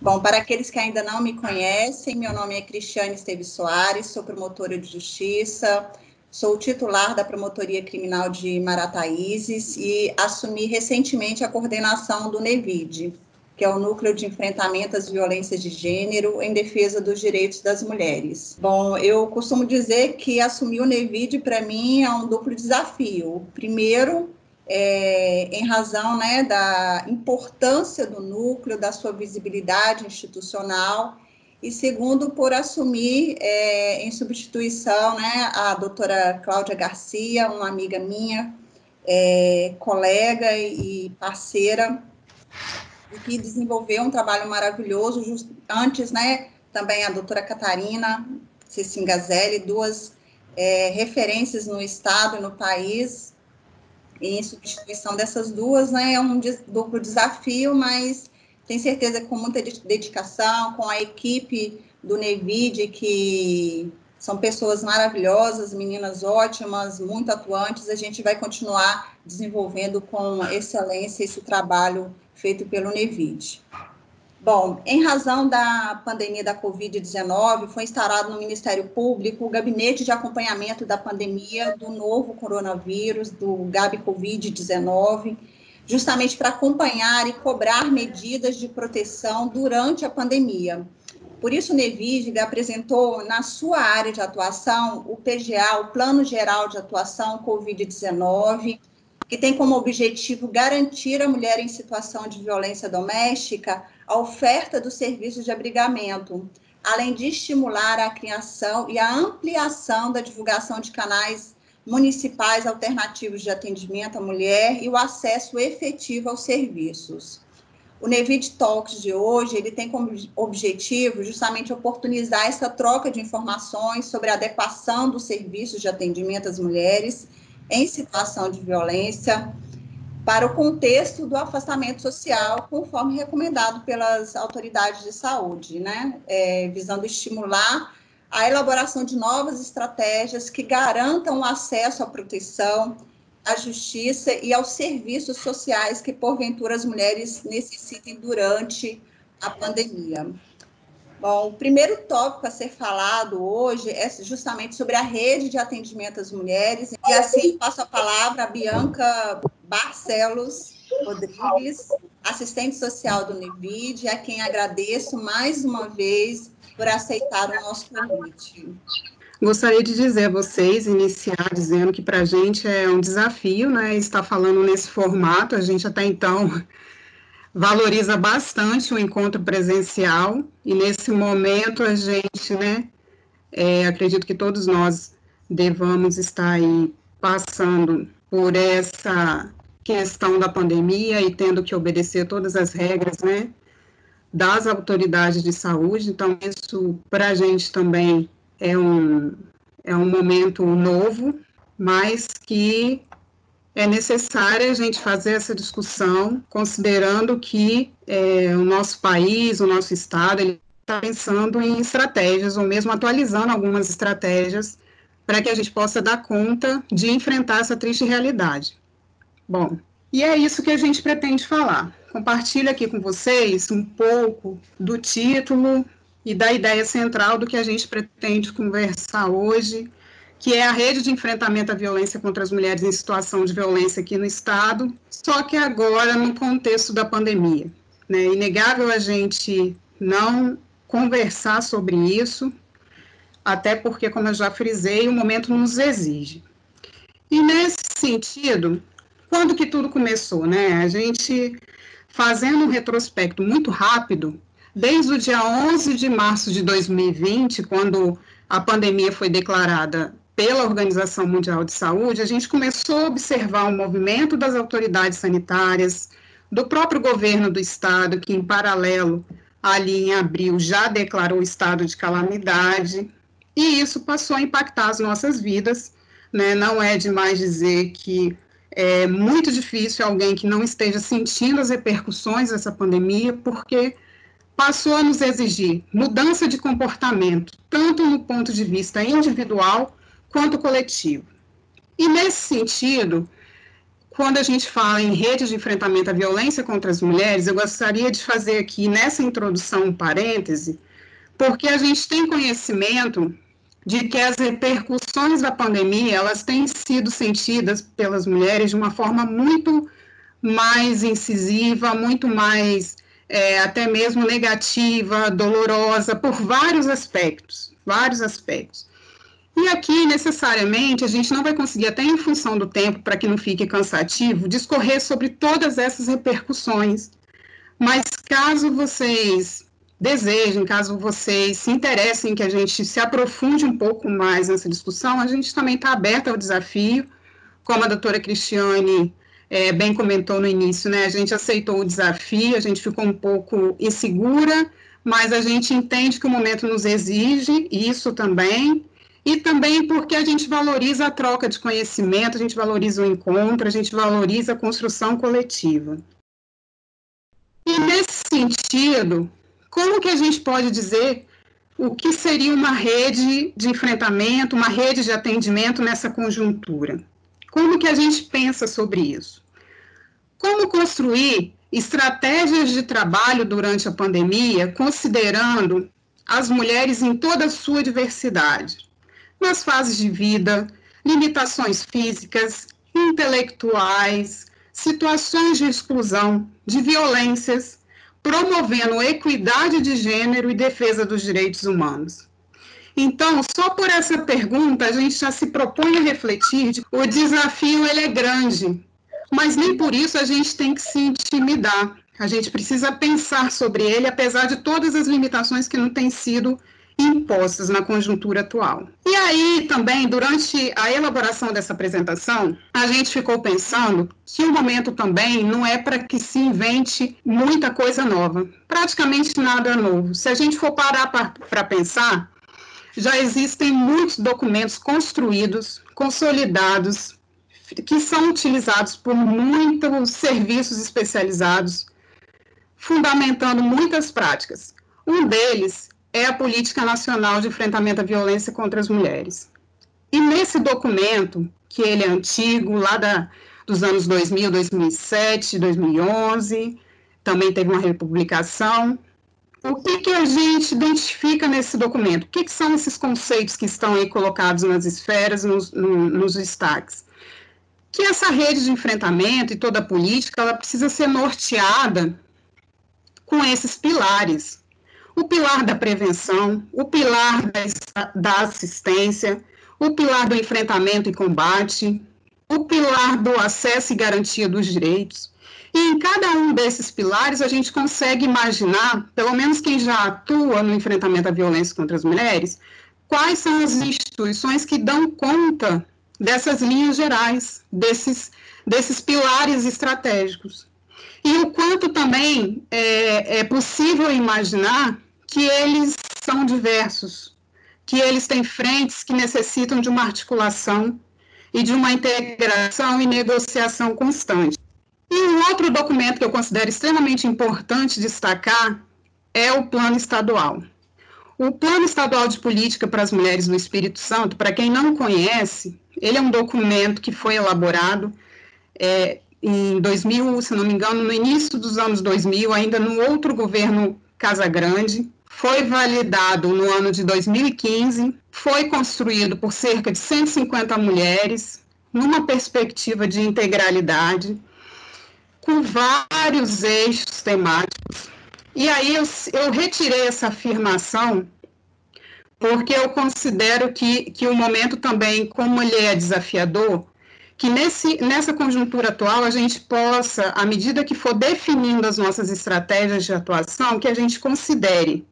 Bom, para aqueles que ainda não me conhecem, meu nome é Cristiane Esteves Soares, sou promotora de justiça, sou titular da Promotoria Criminal de Marataízes e assumi recentemente a coordenação do NEVID, que é o Núcleo de Enfrentamento às Violências de Gênero em Defesa dos Direitos das Mulheres. Bom, eu costumo dizer que assumir o NEVID, para mim, é um duplo desafio. Primeiro, em razão, né, da importância do núcleo, da sua visibilidade institucional, e segundo, por assumir em substituição, né, a doutora Cláudia Garcia, uma amiga minha, colega e parceira, e que desenvolveu um trabalho maravilhoso, antes, né, também a doutora Catarina Cecingazelli, duas referências no estado e no país, em substituição dessas duas, né, é um duplo desafio, mas tenho certeza que com muita dedicação, com a equipe do NEVID, que são pessoas maravilhosas, meninas ótimas, muito atuantes, a gente vai continuar desenvolvendo com excelência esse trabalho feito pelo NEVID. Bom, em razão da pandemia da Covid-19, foi instalado no Ministério Público o Gabinete de Acompanhamento da Pandemia do novo coronavírus, do Gabi-Covid-19, justamente para acompanhar e cobrar medidas de proteção durante a pandemia. Por isso, o NEVID apresentou na sua área de atuação o PGA, o Plano Geral de Atuação Covid-19, que tem como objetivo garantir à mulher em situação de violência doméstica a oferta dos serviços de abrigamento, além de estimular a criação e a ampliação da divulgação de canais municipais alternativos de atendimento à mulher e o acesso efetivo aos serviços. O NEVID Talks de hoje, ele tem como objetivo justamente oportunizar essa troca de informações sobre a adequação dos serviços de atendimento às mulheres em situação de violência para o contexto do afastamento social, conforme recomendado pelas autoridades de saúde, né? Visando estimular a elaboração de novas estratégias que garantam o acesso à proteção, à justiça e aos serviços sociais que, porventura, as mulheres necessitem durante a pandemia. Bom, o primeiro tópico a ser falado hoje é justamente sobre a rede de atendimento às mulheres, e assim passo a palavra a Bianca Barcelos Rodrigues, assistente social do NEVID, a quem agradeço mais uma vez por aceitar o nosso convite. Gostaria de dizer a vocês, iniciar dizendo que para a gente é um desafio, né, estar falando nesse formato. A gente até então valoriza bastante o encontro presencial, e nesse momento a gente, né, acredito que todos nós devamos estar aí passando por essa questão da pandemia e tendo que obedecer todas as regras, né, das autoridades de saúde. Então, isso para a gente também é um momento novo, mas que é necessário a gente fazer essa discussão, considerando que o nosso país, o nosso estado, ele está pensando em estratégias, ou mesmo atualizando algumas estratégias, para que a gente possa dar conta de enfrentar essa triste realidade. Bom, e é isso que a gente pretende falar. Compartilho aqui com vocês um pouco do título e da ideia central do que a gente pretende conversar hoje, que é a rede de enfrentamento à violência contra as mulheres em situação de violência aqui no estado, só que agora no contexto da pandemia. É inegável a gente não conversar sobre isso, até porque, como eu já frisei, o momento nos exige. E nesse sentido, quando que tudo começou, né? A gente, fazendo um retrospecto muito rápido, desde o dia 11 de março de 2020, quando a pandemia foi declarada pela Organização Mundial de Saúde, a gente começou a observar o movimento das autoridades sanitárias, do próprio governo do estado, que em paralelo, ali em abril, já declarou o estado de calamidade, e isso passou a impactar as nossas vidas, né? Não é demais dizer que é muito difícil alguém que não esteja sentindo as repercussões dessa pandemia, porque passou a nos exigir mudança de comportamento, tanto no ponto de vista individual quanto coletivo. E nesse sentido, quando a gente fala em redes de enfrentamento à violência contra as mulheres, eu gostaria de fazer aqui nessa introdução um parêntese, porque a gente tem conhecimento de que as repercussões da pandemia, elas têm sido sentidas pelas mulheres de uma forma muito mais incisiva, muito mais até mesmo negativa, dolorosa, por vários aspectos. E aqui, necessariamente, a gente não vai conseguir, até em função do tempo, para que não fique cansativo, discorrer sobre todas essas repercussões. Mas caso vocês desejem, caso vocês se interessem que a gente se aprofunde um pouco mais nessa discussão, a gente também está aberto ao desafio, como a doutora Cristiane bem comentou no início, né? A gente aceitou o desafio, a gente ficou um pouco insegura, mas a gente entende que o momento nos exige isso também, e também porque a gente valoriza a troca de conhecimento, a gente valoriza o encontro, a gente valoriza a construção coletiva. E nesse sentido, como que a gente pode dizer o que seria uma rede de enfrentamento, uma rede de atendimento nessa conjuntura? Como que a gente pensa sobre isso? Como construir estratégias de trabalho durante a pandemia, considerando as mulheres em toda a sua diversidade, nas fases de vida, limitações físicas, intelectuais, situações de exclusão, de violências, promovendo equidade de gênero e defesa dos direitos humanos. Então, só por essa pergunta, a gente já se propõe a refletir, o desafio ele é grande, mas nem por isso a gente tem que se intimidar. A gente precisa pensar sobre ele, apesar de todas as limitações que não têm sido impostas na conjuntura atual. E aí, também, durante a elaboração dessa apresentação, a gente ficou pensando que o momento também não é para que se invente muita coisa nova, praticamente nada novo. Se a gente for parar para pensar, já existem muitos documentos construídos, consolidados, que são utilizados por muitos serviços especializados, fundamentando muitas práticas. Um deles é a Política Nacional de Enfrentamento à Violência contra as Mulheres. E nesse documento, que ele é antigo, lá dos anos 2000, 2007, 2011, também teve uma republicação. O que a gente identifica nesse documento? O que são esses conceitos que estão aí colocados nas esferas, nos destaques? Que essa rede de enfrentamento e toda a política, ela precisa ser norteada com esses pilares. O pilar da prevenção, o pilar da assistência, o pilar do enfrentamento e combate, o pilar do acesso e garantia dos direitos. E em cada um desses pilares a gente consegue imaginar, pelo menos quem já atua no enfrentamento à violência contra as mulheres, quais são as instituições que dão conta dessas linhas gerais, desses pilares estratégicos. E o quanto também é possível imaginar que eles são diversos, que eles têm frentes que necessitam de uma articulação e de uma integração e negociação constante. E um outro documento que eu considero extremamente importante destacar é o Plano Estadual. O Plano Estadual de Política para as Mulheres do Espírito Santo, para quem não conhece, ele é um documento que foi elaborado em 2000, se não me engano, no início dos anos 2000, ainda no outro governo Casagrande, foi validado no ano de 2015, foi construído por cerca de 150 mulheres, numa perspectiva de integralidade, com vários eixos temáticos. E aí eu retirei essa afirmação porque eu considero que o momento também, como ele é desafiador, que nessa conjuntura atual a gente possa, à medida que for definindo as nossas estratégias de atuação, que a gente considere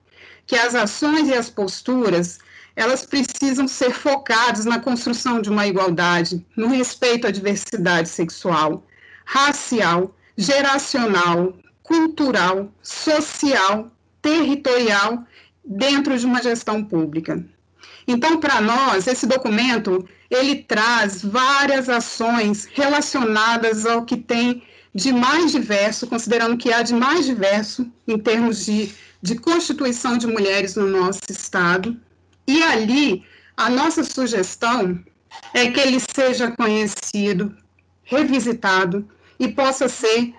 que as ações e as posturas, elas precisam ser focadas na construção de uma igualdade, no respeito à diversidade sexual, racial, geracional, cultural, social, territorial, dentro de uma gestão pública. Então, para nós, esse documento, ele traz várias ações relacionadas ao que tem de mais diverso, considerando que há de mais diverso em termos de constituição de mulheres no nosso Estado. E ali, a nossa sugestão é que ele seja conhecido, revisitado e possa ser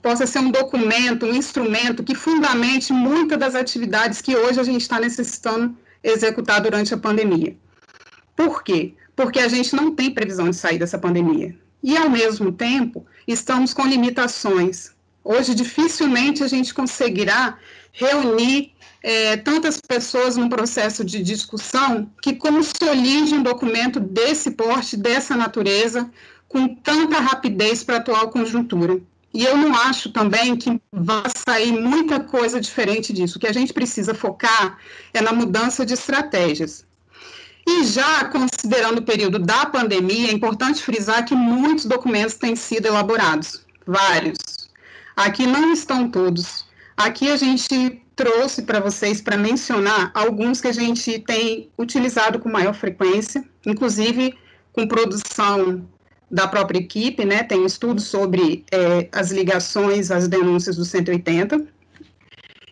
possa ser um documento, um instrumento que fundamente muitas das atividades que hoje a gente está necessitando executar durante a pandemia. Por quê? Porque a gente não tem previsão de sair dessa pandemia. E, ao mesmo tempo, estamos com limitações. Hoje, dificilmente a gente conseguirá reunir tantas pessoas num processo de discussão que consolide um documento desse porte, dessa natureza, com tanta rapidez para a atual conjuntura. E eu não acho também que vai sair muita coisa diferente disso. O que a gente precisa focar é na mudança de estratégias. E já considerando o período da pandemia, é importante frisar que muitos documentos têm sido elaborados, vários. Aqui não estão todos. Aqui a gente trouxe para vocês, para mencionar, alguns que a gente tem utilizado com maior frequência, inclusive com produção da própria equipe, né? Tem um estudo sobre as ligações, as denúncias do 180,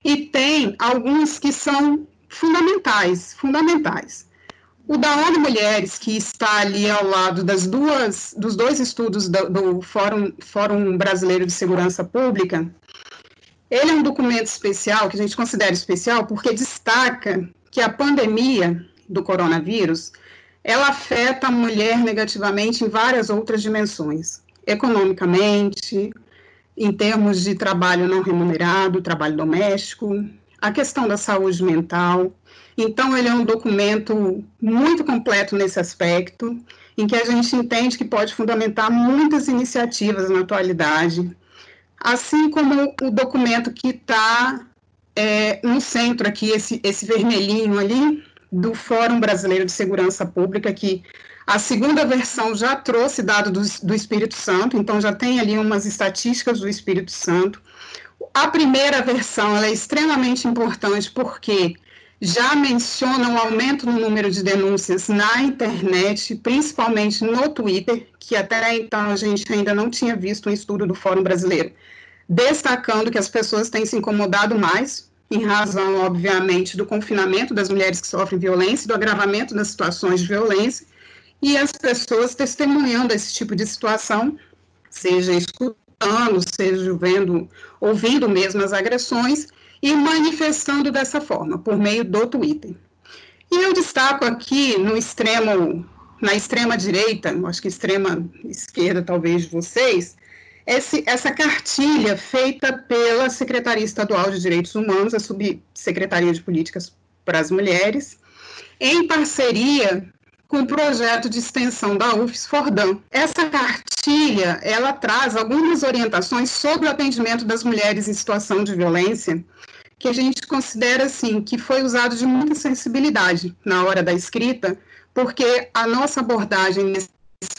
e tem alguns que são fundamentais. O da ONU Mulheres, que está ali ao lado dos dois estudos do Fórum Brasileiro de Segurança Pública, ele é um documento especial, que a gente considera especial, porque destaca que a pandemia do coronavírus, ela afeta a mulher negativamente em várias outras dimensões, economicamente, em termos de trabalho não remunerado, trabalho doméstico, a questão da saúde mental. Então, ele é um documento muito completo nesse aspecto, em que a gente entende que pode fundamentar muitas iniciativas na atualidade, assim como o documento que está no centro aqui, esse vermelhinho ali, do Fórum Brasileiro de Segurança Pública, que a segunda versão já trouxe dados do Espírito Santo, então já tem ali umas estatísticas do Espírito Santo. A primeira versão ela é extremamente importante porque já menciona um aumento no número de denúncias na internet, principalmente no Twitter, que até então a gente ainda não tinha visto um estudo do Fórum Brasileiro, destacando que as pessoas têm se incomodado mais, em razão, obviamente, do confinamento das mulheres que sofrem violência, do agravamento das situações de violência, e as pessoas testemunhando esse tipo de situação, seja escutando, seja ouvindo mesmo as agressões, e manifestando dessa forma, por meio do Twitter. E eu destaco aqui na extrema direita, acho que extrema esquerda talvez de vocês, essa cartilha feita pela Secretaria Estadual de Direitos Humanos, a Subsecretaria de Políticas para as Mulheres, em parceria com o projeto de extensão da UFES Fordam. Essa cartilha, ela traz algumas orientações sobre o atendimento das mulheres em situação de violência, que a gente considera, assim, que foi usado de muita sensibilidade na hora da escrita, porque a nossa abordagem nesse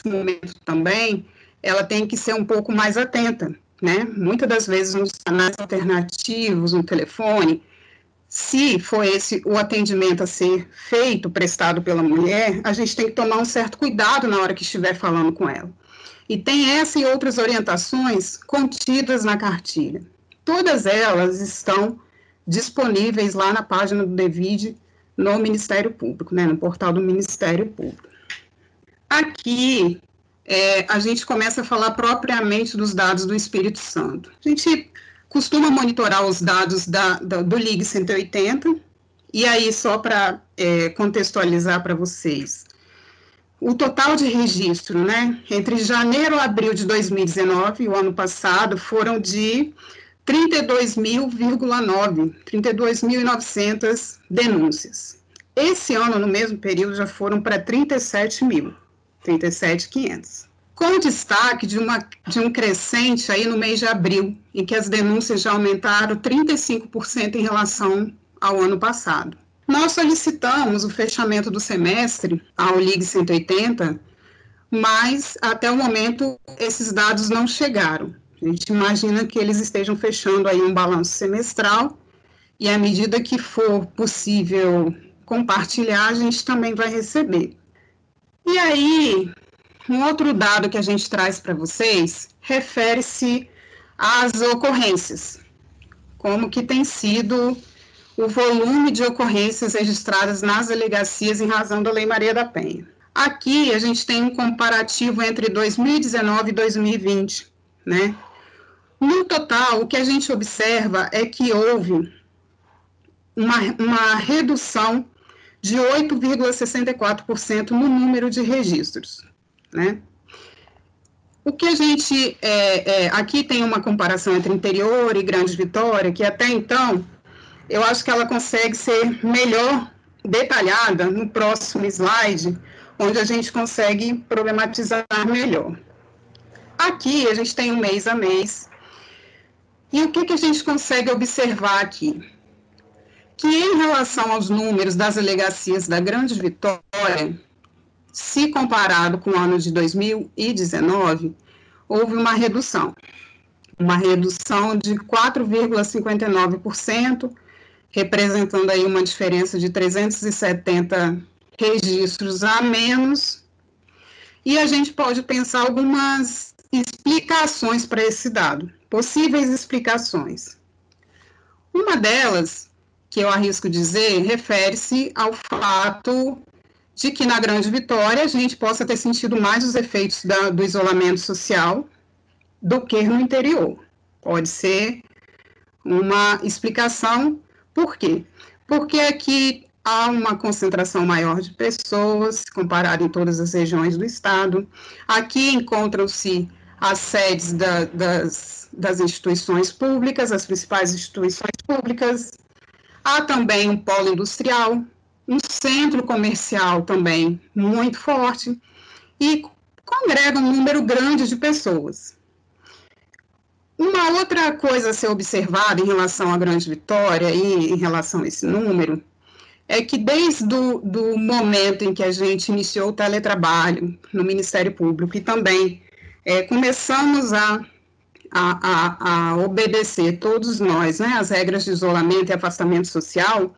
momento também, ela tem que ser um pouco mais atenta, né? Muitas das vezes nos canais alternativos, no telefone, se for esse o atendimento a ser feito, prestado pela mulher, a gente tem que tomar um certo cuidado na hora que estiver falando com ela. E tem essa e outras orientações contidas na cartilha. Todas elas estão disponíveis lá na página do DEVID, no Ministério Público, né, no portal do Ministério Público. Aqui, a gente começa a falar propriamente dos dados do Espírito Santo. A gente costuma monitorar os dados do Ligue 180, e aí, só para contextualizar para vocês, o total de registro, né, entre janeiro e abril de 2019, o ano passado, foram de 32.900 denúncias. Esse ano, no mesmo período, já foram para 37.500. Com destaque de um crescente aí no mês de abril, em que as denúncias já aumentaram 35% em relação ao ano passado. Nós solicitamos o fechamento do semestre ao Ligue 180, mas até o momento esses dados não chegaram. A gente imagina que eles estejam fechando aí um balanço semestral, e à medida que for possível compartilhar, a gente também vai receber. E aí, um outro dado que a gente traz para vocês refere-se às ocorrências, como que tem sido o volume de ocorrências registradas nas delegacias em razão da Lei Maria da Penha. Aqui a gente tem um comparativo entre 2019 e 2020, né? No total, o que a gente observa é que houve uma redução de 8,64% no número de registros, né? O que a gente, aqui tem uma comparação entre interior e Grande Vitória, que até então, eu acho que ela consegue ser melhor detalhada no próximo slide, onde a gente consegue problematizar melhor. Aqui, a gente tem um mês a mês, e o que a gente consegue observar aqui? Que em relação aos números das delegacias da Grande Vitória, se comparado com o ano de 2019, houve uma redução de 4,59%, representando aí uma diferença de 370 registros a menos, e a gente pode pensar algumas explicações para esse dado, possíveis explicações. Uma delas, que eu arrisco dizer, refere-se ao fato de que na Grande Vitória a gente possa ter sentido mais os efeitos do isolamento social do que no interior. Pode ser uma explicação. Por quê? Porque aqui há uma concentração maior de pessoas, comparado em todas as regiões do estado. Aqui encontram-se as sedes das instituições públicas, as principais instituições públicas. Há também um polo industrial, um centro comercial também muito forte, e congrega um número grande de pessoas. Uma outra coisa a ser observada em relação à Grande Vitória e em relação a esse número é que desde o momento em que a gente iniciou o teletrabalho no Ministério Público e também começamos a obedecer, todos nós, né, as regras de isolamento e afastamento social,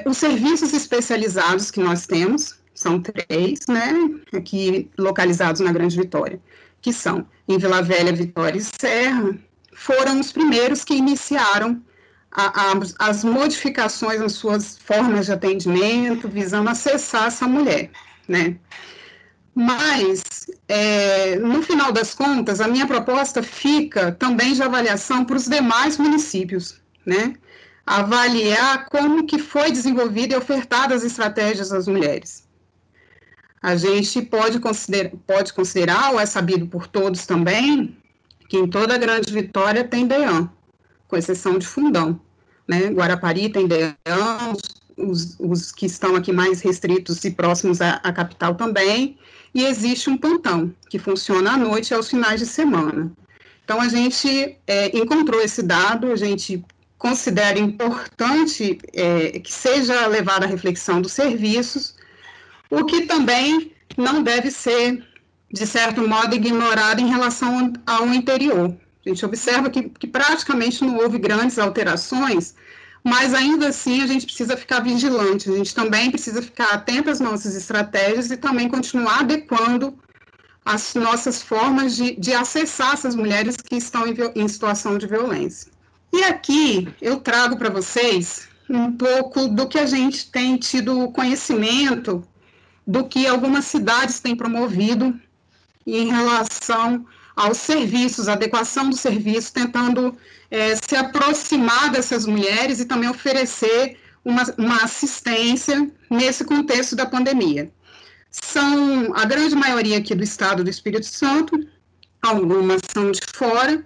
os serviços especializados que nós temos, são 3, né, aqui localizados na Grande Vitória, que são em Vila Velha, Vitória e Serra, foram os primeiros que iniciaram as modificações nas suas formas de atendimento, visando acessar essa mulher, né. Mas, no final das contas, a minha proposta fica também de avaliação para os demais municípios, né, avaliar como que foi desenvolvida e ofertada as estratégias às mulheres. A gente pode considerar, ou é sabido por todos também, que em toda a Grande Vitória tem DEAM, com exceção de Fundão, né? Guarapari tem DEAM, os que estão aqui mais restritos e próximos à capital também, e existe um plantão, que funciona à noite e aos finais de semana. Então, a gente encontrou esse dado, a gente considera importante que seja levada à reflexão dos serviços, o que também não deve ser, de certo modo, ignorado em relação ao interior. A gente observa que praticamente não houve grandes alterações, mas ainda assim a gente precisa ficar vigilante, a gente também precisa ficar atento às nossas estratégias e também continuar adequando as nossas formas de acessar essas mulheres que estão em situação de violência. E aqui eu trago para vocês um pouco do que a gente tem tido conhecimento do que algumas cidades têm promovido em relação aos serviços, adequação do serviço, tentando se aproximar dessas mulheres e também oferecer uma assistência nesse contexto da pandemia. São a grande maioria aqui do estado do Espírito Santo, algumas são de fora,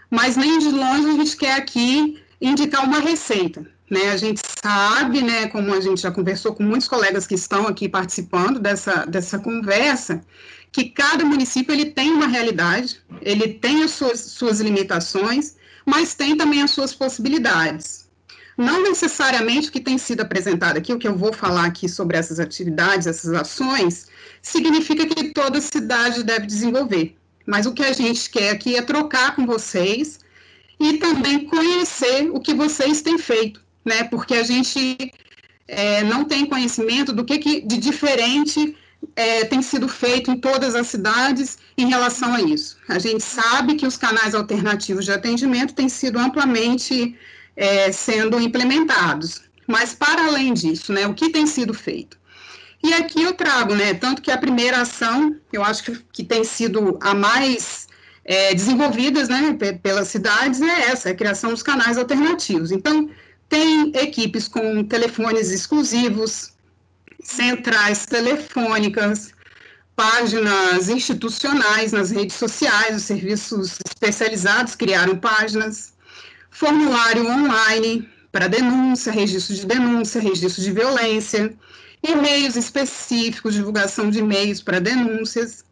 mas nem de longe a gente quer aqui indicar uma receita, né? A gente sabe, né, como a gente já conversou com muitos colegas que estão aqui participando dessa conversa, que cada município ele tem uma realidade, ele tem as suas limitações, mas tem também as suas possibilidades. Não necessariamente o que tem sido apresentado aqui, o que eu vou falar aqui sobre essas atividades, essas ações, significa que toda cidade deve desenvolver. Mas o que a gente quer aqui é trocar com vocês e também conhecer o que vocês têm feito, né? Porque a gente não tem conhecimento do que de diferente tem sido feito em todas as cidades em relação a isso. A gente sabe que os canais alternativos de atendimento têm sido amplamente sendo implementados, mas para além disso, né, o que tem sido feito? E aqui eu trago, né, tanto que a primeira ação, eu acho que tem sido a mais desenvolvida, né, pelas cidades, é essa, a criação dos canais alternativos. Então, tem equipes com telefones exclusivos, centrais telefônicas, páginas institucionais nas redes sociais, os serviços especializados criaram páginas, formulário online para denúncia, registro de violência, e-mails específicos, divulgação de e-mails para denúncias.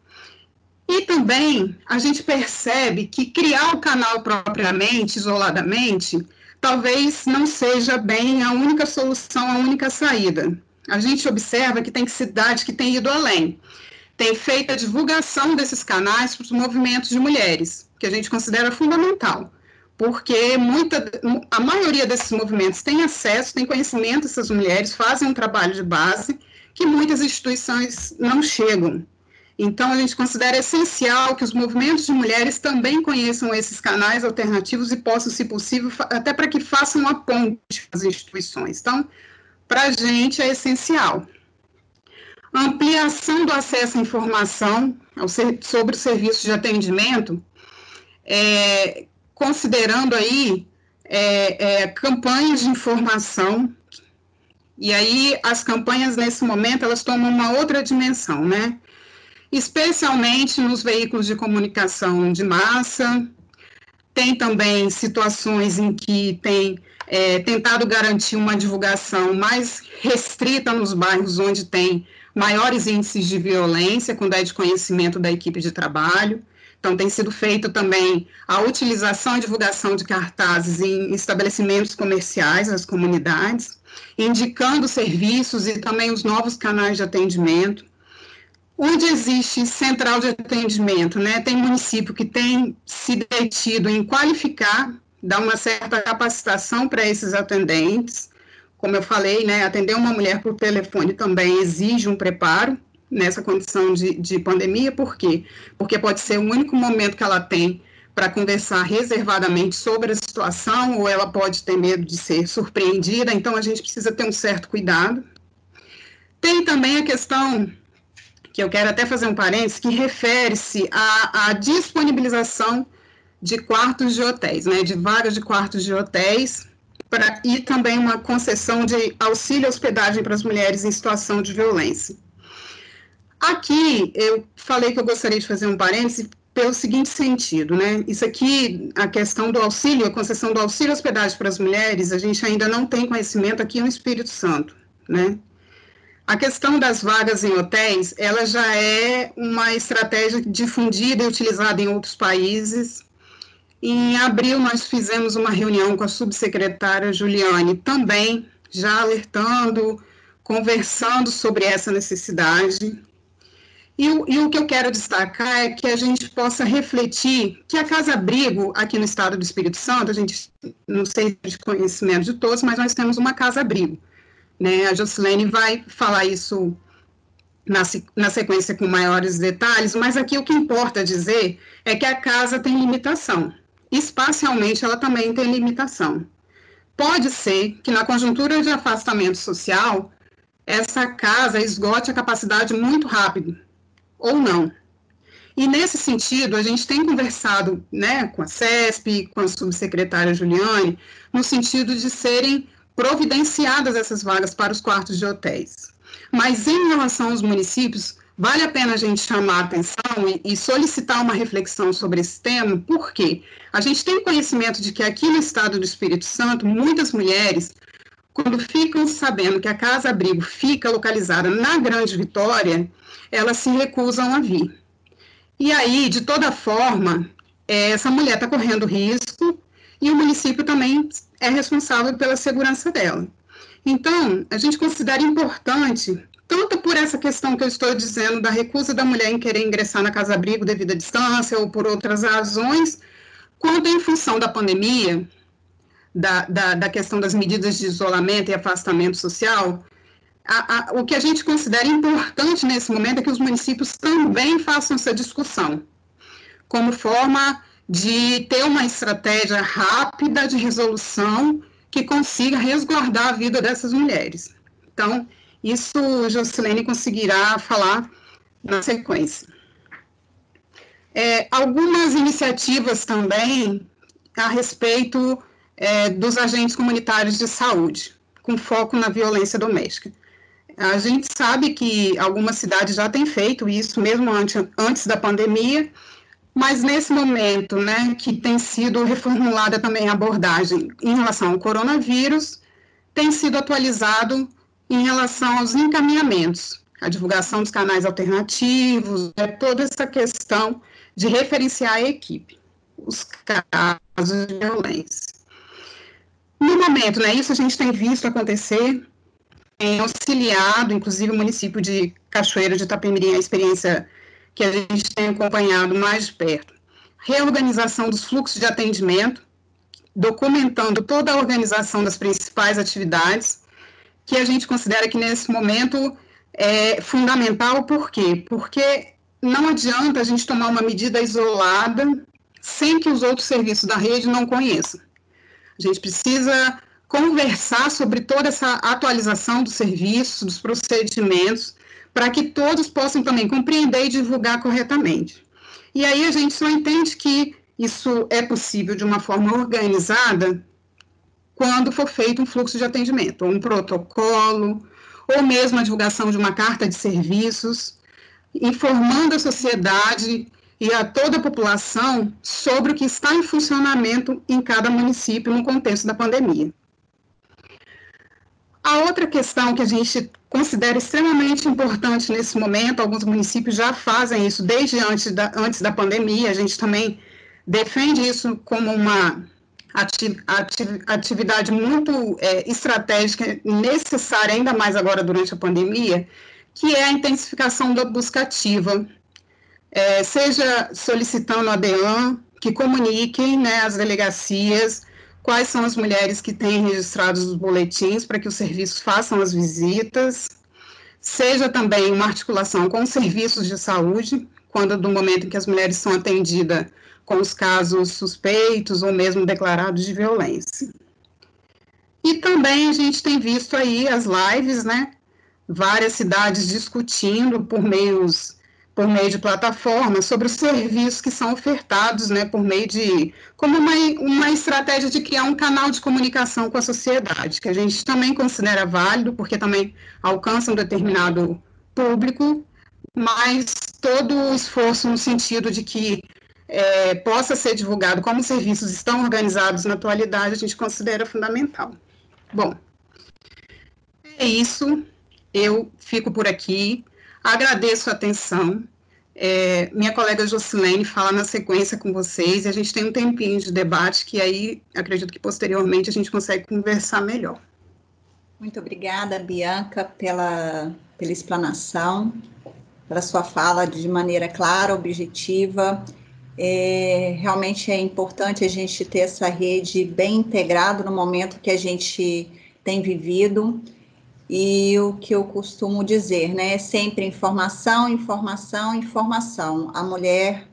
E também a gente percebe que criar o canal propriamente, isoladamente, talvez não seja bem a única solução, a única saída. A gente observa que tem cidades que têm ido além. Tem feito a divulgação desses canais para os movimentos de mulheres, que a gente considera fundamental, porque a maioria desses movimentos tem acesso, tem conhecimento dessas mulheres, fazem um trabalho de base que muitas instituições não chegam. Então, a gente considera essencial que os movimentos de mulheres também conheçam esses canais alternativos e possam, se possível, até para que façam uma ponte com as instituições. Então, para a gente é essencial. Ampliação do acesso à informação sobre o serviço de atendimento, considerando aí campanhas de informação, e aí as campanhas nesse momento elas tomam uma outra dimensão, né? Especialmente nos veículos de comunicação de massa, tem também situações em que tem tentado garantir uma divulgação mais restrita nos bairros onde tem maiores índices de violência, quando é de conhecimento da equipe de trabalho. Então, tem sido feita também a utilização e divulgação de cartazes em estabelecimentos comerciais, nas comunidades, indicando serviços e também os novos canais de atendimento. Onde existe central de atendimento, né, tem município que tem se detido em qualificar, dar uma certa capacitação para esses atendentes. Como eu falei, né, atender uma mulher por telefone também exige um preparo nessa condição de pandemia. Por quê? Porque pode ser o único momento que ela tem para conversar reservadamente sobre a situação, ou ela pode ter medo de ser surpreendida, então a gente precisa ter um certo cuidado. Tem também a questão, que eu quero até fazer um parênteses, que refere-se à disponibilização de quartos de hotéis, né, de vagas de quartos de hotéis, e também uma concessão de auxílio à hospedagem para as mulheres em situação de violência. Aqui, eu falei que eu gostaria de fazer um parêntese pelo seguinte sentido, né, isso aqui, a questão do auxílio, a concessão do auxílio à hospedagem para as mulheres, a gente ainda não tem conhecimento aqui no Espírito Santo, né. A questão das vagas em hotéis, ela já é uma estratégia difundida e utilizada em outros países. Em abril, nós fizemos uma reunião com a subsecretária Juliane, também já alertando, conversando sobre essa necessidade. E o que eu quero destacar é que a gente possa refletir que a Casa Abrigo, aqui no estado do Espírito Santo, a gente, não sei de conhecimento de todos, mas nós temos uma Casa Abrigo, né? A Jocilene vai falar isso na sequência com maiores detalhes, mas aqui o que importa dizer é que a casa tem limitação. Espacialmente, ela também tem limitação. Pode ser que na conjuntura de afastamento social, essa casa esgote a capacidade muito rápido, ou não. E nesse sentido, a gente tem conversado, né, com a CESP, com a subsecretária Juliane, no sentido de serem providenciadas essas vagas para os quartos de hotéis. Mas em relação aos municípios, vale a pena a gente chamar a atenção e solicitar uma reflexão sobre esse tema, porque a gente tem conhecimento de que aqui no estado do Espírito Santo, muitas mulheres, quando ficam sabendo que a Casa Abrigo fica localizada na Grande Vitória, elas se recusam a vir. E aí, de toda forma, essa mulher está correndo risco e o município também é responsável pela segurança dela. Então, a gente considera importante, tanto por essa questão que eu estou dizendo, da recusa da mulher em querer ingressar na casa-abrigo devido à distância ou por outras razões, quanto em função da pandemia, da questão das medidas de isolamento e afastamento social, o que a gente considera importante nesse momento é que os municípios também façam essa discussão, como forma de ter uma estratégia rápida de resolução que consiga resguardar a vida dessas mulheres. Então, Isso Josilene conseguirá falar na sequência. Algumas iniciativas também a respeito dos agentes comunitários de saúde, com foco na violência doméstica. A gente sabe que algumas cidades já têm feito isso, mesmo antes da pandemia, mas nesse momento, né, que tem sido reformulada também a abordagem em relação ao coronavírus, tem sido atualizado em relação aos encaminhamentos, a divulgação dos canais alternativos, toda essa questão de referenciar a equipe, os casos de violência. No momento, né, isso a gente tem visto acontecer, tem auxiliado, inclusive, o município de Cachoeiro de Itapemirim, a experiência que a gente tem acompanhado mais de perto. Reorganização dos fluxos de atendimento, documentando toda a organização das principais atividades, que a gente considera que nesse momento é fundamental. Por quê? Porque não adianta a gente tomar uma medida isolada sem que os outros serviços da rede não conheçam. A gente precisa conversar sobre toda essa atualização dos serviços, dos procedimentos, para que todos possam também compreender e divulgar corretamente. E aí a gente só entende que isso é possível de uma forma organizada quando for feito um fluxo de atendimento, ou um protocolo, ou mesmo a divulgação de uma carta de serviços, informando a sociedade e a toda a população sobre o que está em funcionamento em cada município no contexto da pandemia. A outra questão que a gente considera extremamente importante nesse momento, alguns municípios já fazem isso desde antes da pandemia, a gente também defende isso como uma atividade muito estratégica, necessária, ainda mais agora durante a pandemia, que é a intensificação da busca ativa, seja solicitando a DEAN, que comuniquem, né, às delegacias, quais são as mulheres que têm registrados os boletins para que os serviços façam as visitas, seja também uma articulação com os serviços de saúde, quando do momento em que as mulheres são atendidas com os casos suspeitos ou mesmo declarados de violência. E também a gente tem visto aí as lives, né, várias cidades discutindo por meio de plataformas sobre os serviços que são ofertados, né, por meio de, como uma estratégia de criar um canal de comunicação com a sociedade, que a gente também considera válido, porque também alcança um determinado público, mas todo o esforço no sentido de que possa ser divulgado como os serviços estão organizados na atualidade, a gente considera fundamental. Bom, é isso, eu fico por aqui. Agradeço a atenção. Minha colega Josilene fala na sequência com vocês, e a gente tem um tempinho de debate, que aí acredito que posteriormente a gente consegue conversar melhor. Muito obrigada, Bianca, pela explanação, pela sua fala de maneira clara, objetiva. Realmente é importante a gente ter essa rede bem integrada no momento que a gente tem vivido. E o que eu costumo dizer, né, sempre informação, informação, informação. A mulher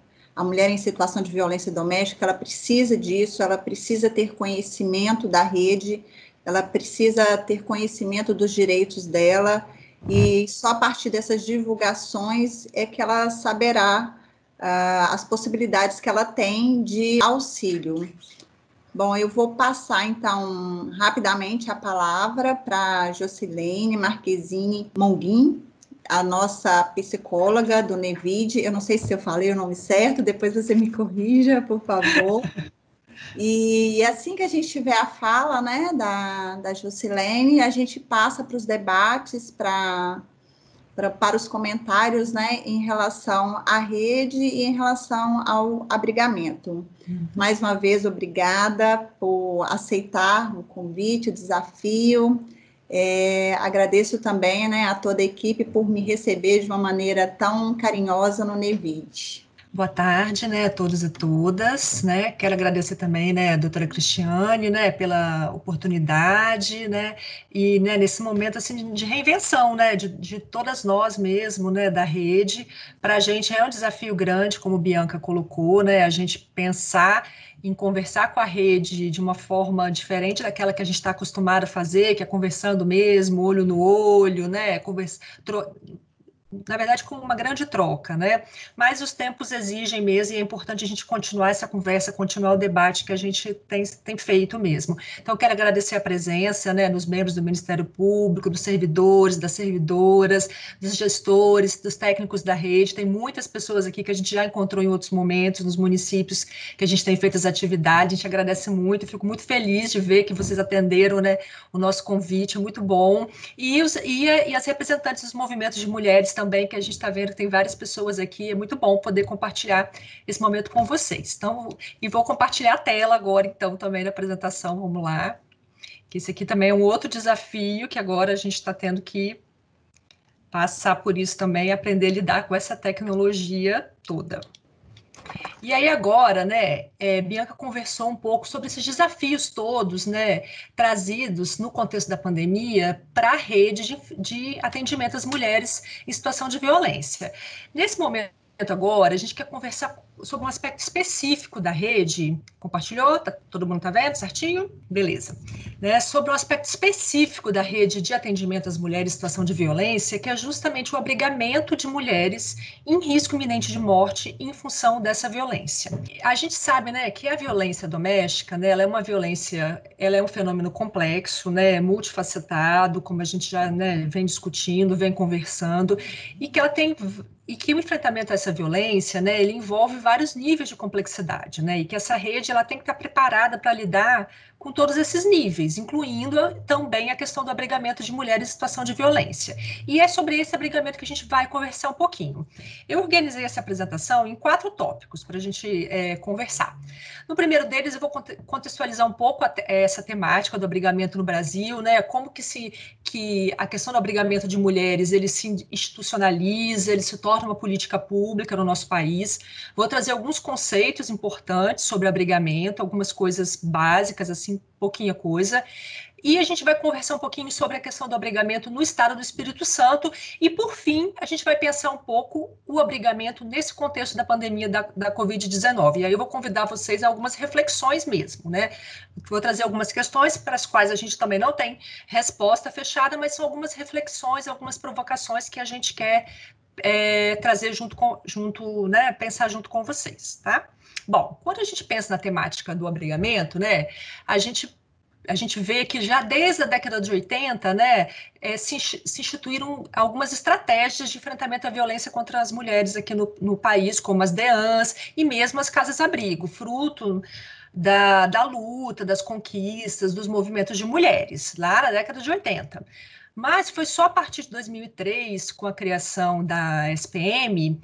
em situação de violência doméstica, ela precisa disso, ela precisa ter conhecimento da rede, ela precisa ter conhecimento dos direitos dela, e só a partir dessas divulgações é que ela saberá as possibilidades que ela tem de auxílio. Bom, eu vou passar, então, rapidamente a palavra para Josilene Marquezine Monguim, a nossa psicóloga do NEVID. Eu não sei se eu falei o nome certo, depois você me corrija, por favor. E assim que a gente tiver a fala, né, da Josilene, a gente passa para os debates, para os comentários, né, em relação à rede e em relação ao abrigamento. Mais uma vez, obrigada por aceitar o convite, o desafio. Agradeço também, né, a toda a equipe por me receber de uma maneira tão carinhosa no NEVID. Boa tarde, né, a todos e todas, né, quero agradecer também, né, a doutora Cristiane, né, pela oportunidade, né, e, né, nesse momento, assim, de reinvenção, né, de todas nós mesmo, né, da rede, para a gente é um desafio grande, como Bianca colocou, né, a gente pensar em conversar com a rede de uma forma diferente daquela que a gente está acostumado a fazer, que é conversando mesmo, olho no olho, né, na verdade, com uma grande troca, né? Mas os tempos exigem mesmo, e é importante a gente continuar essa conversa, continuar o debate que a gente tem feito mesmo. Então, quero agradecer a presença, né, dos membros do Ministério Público, dos servidores, das servidoras, dos gestores, dos técnicos da rede. Tem muitas pessoas aqui que a gente já encontrou em outros momentos, nos municípios que a gente tem feito as atividades. A gente agradece muito, fico muito feliz de ver que vocês atenderam, né, o nosso convite, é muito bom. E as representantes dos movimentos de mulheres também, que a gente está vendo que tem várias pessoas aqui, é muito bom poder compartilhar esse momento com vocês. Então, e vou compartilhar a tela agora, então, também na apresentação, vamos lá. Que esse aqui também é um outro desafio, que agora a gente está tendo que passar por isso também, aprender a lidar com essa tecnologia toda. E aí agora, né, Bianca conversou um pouco sobre esses desafios todos, né, trazidos no contexto da pandemia para a rede de atendimento às mulheres em situação de violência. Nesse momento agora, a gente quer conversar sobre um aspecto específico da rede. Compartilhou? Todo mundo está vendo certinho? Beleza. Né, sobre um aspecto específico da rede de atendimento às mulheres em situação de violência, que é justamente o abrigamento de mulheres em risco iminente de morte em função dessa violência. A gente sabe, né, que a violência doméstica, né, ela é uma violência, ela é um fenômeno complexo, né, multifacetado, como a gente já, né, vem discutindo, vem conversando, e que o enfrentamento a essa violência, né, ele envolve vários níveis de complexidade, né, e que essa rede ela tem que estar preparada para lidar com todos esses níveis, incluindo também a questão do abrigamento de mulheres em situação de violência. E é sobre esse abrigamento que a gente vai conversar um pouquinho. Eu organizei essa apresentação em 4 tópicos para a gente conversar. No primeiro deles, eu vou contextualizar um pouco essa temática do abrigamento no Brasil, né, como que a questão do abrigamento de mulheres ele se institucionaliza, ele se torna uma política pública no nosso país. Vou trazer alguns conceitos importantes sobre abrigamento, algumas coisas básicas, assim, pouquinha coisa. E a gente vai conversar um pouquinho sobre a questão do abrigamento no estado do Espírito Santo. E, por fim, a gente vai pensar um pouco o abrigamento nesse contexto da pandemia da Covid-19. E aí eu vou convidar vocês a algumas reflexões mesmo, né? Vou trazer algumas questões para as quais a gente também não tem resposta fechada, mas são algumas reflexões, algumas provocações que a gente quer trazer junto, né? Pensar junto com vocês, tá? Bom, quando a gente pensa na temática do abrigamento, né? A gente vê que já desde a década de 80, né, se instituíram algumas estratégias de enfrentamento à violência contra as mulheres aqui no país, como as DEANs e mesmo as casas-abrigo, fruto da luta, das conquistas, dos movimentos de mulheres, lá na década de 80. Mas foi só a partir de 2003, com a criação da SPM,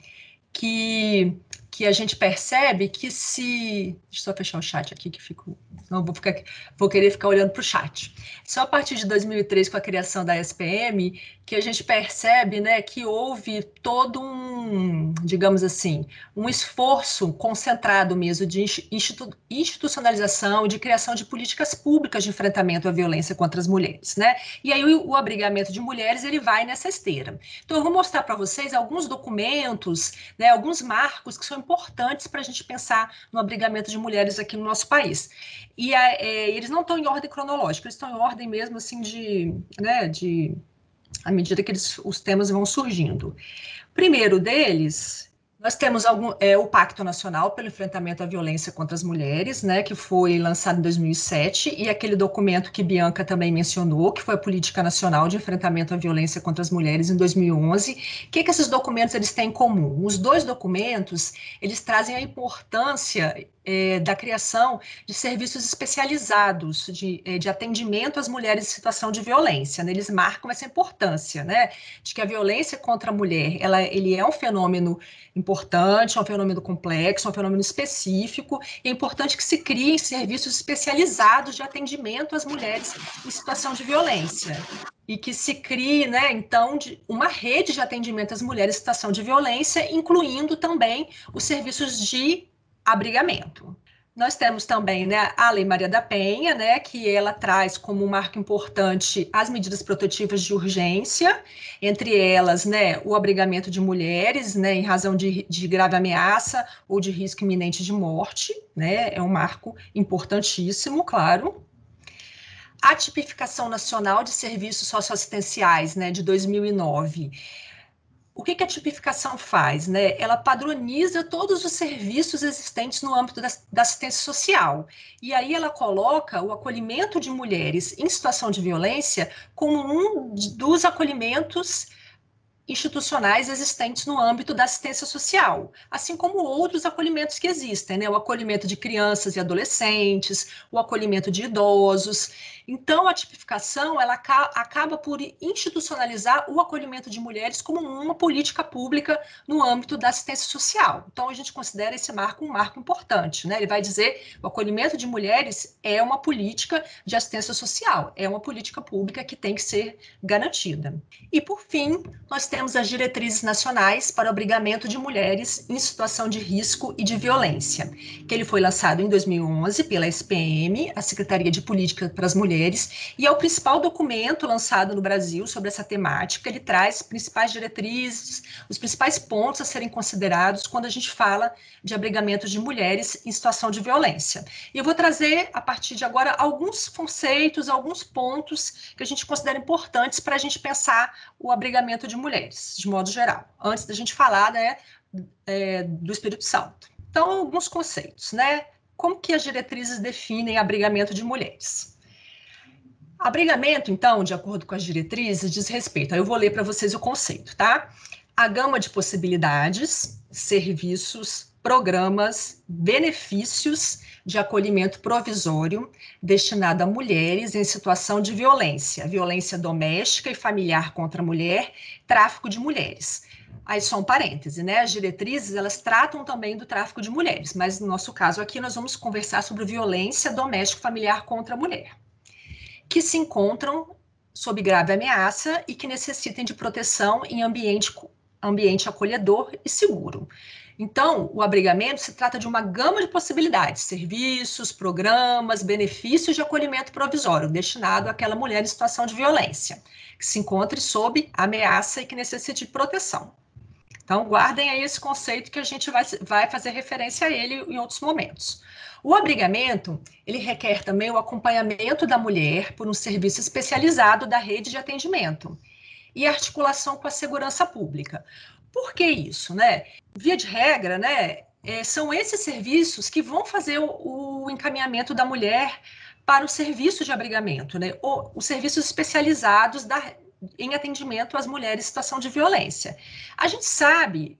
que a gente percebe que se... Deixa eu só fechar o chat aqui, que fico... Não, vou querer ficar olhando para o chat. Só a partir de 2003, com a criação da SPM, que a gente percebe, né, que houve todo digamos assim, um esforço concentrado mesmo de institucionalização, de criação de políticas públicas de enfrentamento à violência contra as mulheres, né? E aí o abrigamento de mulheres, ele vai nessa esteira. Então, eu vou mostrar para vocês alguns documentos, né, alguns marcos que são importantes para a gente pensar no abrigamento de mulheres aqui no nosso país. E eles não estão em ordem cronológica, eles estão em ordem mesmo assim à medida que os temas vão surgindo. Primeiro deles, nós temos o Pacto Nacional pelo Enfrentamento à Violência contra as Mulheres, né, que foi lançado em 2007, e aquele documento que Bianca também mencionou, que foi a Política Nacional de Enfrentamento à Violência contra as Mulheres em 2011. O que esses documentos eles têm em comum? Os dois documentos, eles trazem a importância da criação de serviços especializados de atendimento às mulheres em situação de violência, né? Eles marcam essa importância, né, de que a violência contra a mulher, ele é um fenômeno importante, é um fenômeno complexo, é um fenômeno específico, e é importante que se criem serviços especializados de atendimento às mulheres em situação de violência. E que se crie, né, então, uma rede de atendimento às mulheres em situação de violência, incluindo também os serviços de abrigamento. Nós temos também, né, a Lei Maria da Penha, né, que ela traz como um marco importante as medidas protetivas de urgência, entre elas, né, o abrigamento de mulheres, né, em razão de grave ameaça ou de risco iminente de morte, né, é um marco importantíssimo, claro. A Tipificação Nacional de Serviços Socioassistenciais, né, de 2009. O que a tipificação faz, né? Ela padroniza todos os serviços existentes no âmbito da assistência social. E aí ela coloca o acolhimento de mulheres em situação de violência como um dos acolhimentos institucionais existentes no âmbito da assistência social, assim como outros acolhimentos que existem, né? O acolhimento de crianças e adolescentes, o acolhimento de idosos. Então, a tipificação, ela acaba por institucionalizar o acolhimento de mulheres como uma política pública no âmbito da assistência social. Então, a gente considera esse marco um marco importante, né? Ele vai dizer que o acolhimento de mulheres é uma política de assistência social, é uma política pública que tem que ser garantida. E, por fim, nós temos as diretrizes nacionais para o abrigamento de mulheres em situação de risco e de violência, que ele foi lançado em 2011 pela SPM, a Secretaria de Política para as Mulheres, e é o principal documento lançado no Brasil sobre essa temática. Ele traz principais diretrizes, os principais pontos a serem considerados quando a gente fala de abrigamento de mulheres em situação de violência. E eu vou trazer, a partir de agora, alguns conceitos, alguns pontos que a gente considera importantes para a gente pensar o abrigamento de mulheres, de modo geral, antes da gente falar, né, do Espírito Santo. Então, alguns conceitos, né? Como que as diretrizes definem abrigamento de mulheres? Abrigamento, então, de acordo com as diretrizes, diz respeito, aí eu vou ler para vocês o conceito, tá? A gama de possibilidades, serviços, programas, benefícios de acolhimento provisório destinado a mulheres em situação de violência, violência doméstica e familiar contra a mulher, tráfico de mulheres. Aí só um parêntese, né? As diretrizes, elas tratam também do tráfico de mulheres, mas no nosso caso aqui nós vamos conversar sobre violência doméstica e familiar contra a mulher, que se encontram sob grave ameaça e que necessitem de proteção em ambiente acolhedor e seguro. Então, o abrigamento se trata de uma gama de possibilidades, serviços, programas, benefícios de acolhimento provisório destinado àquela mulher em situação de violência, que se encontre sob ameaça e que necessite de proteção. Então, guardem aí esse conceito que a gente vai fazer referência a ele em outros momentos. O abrigamento, ele requer também o acompanhamento da mulher por um serviço especializado da rede de atendimento e articulação com a segurança pública. Por que isso, né? Via de regra, né, são esses serviços que vão fazer o encaminhamento da mulher para o serviço de abrigamento, né? Os serviços especializados em atendimento às mulheres em situação de violência. A gente sabe,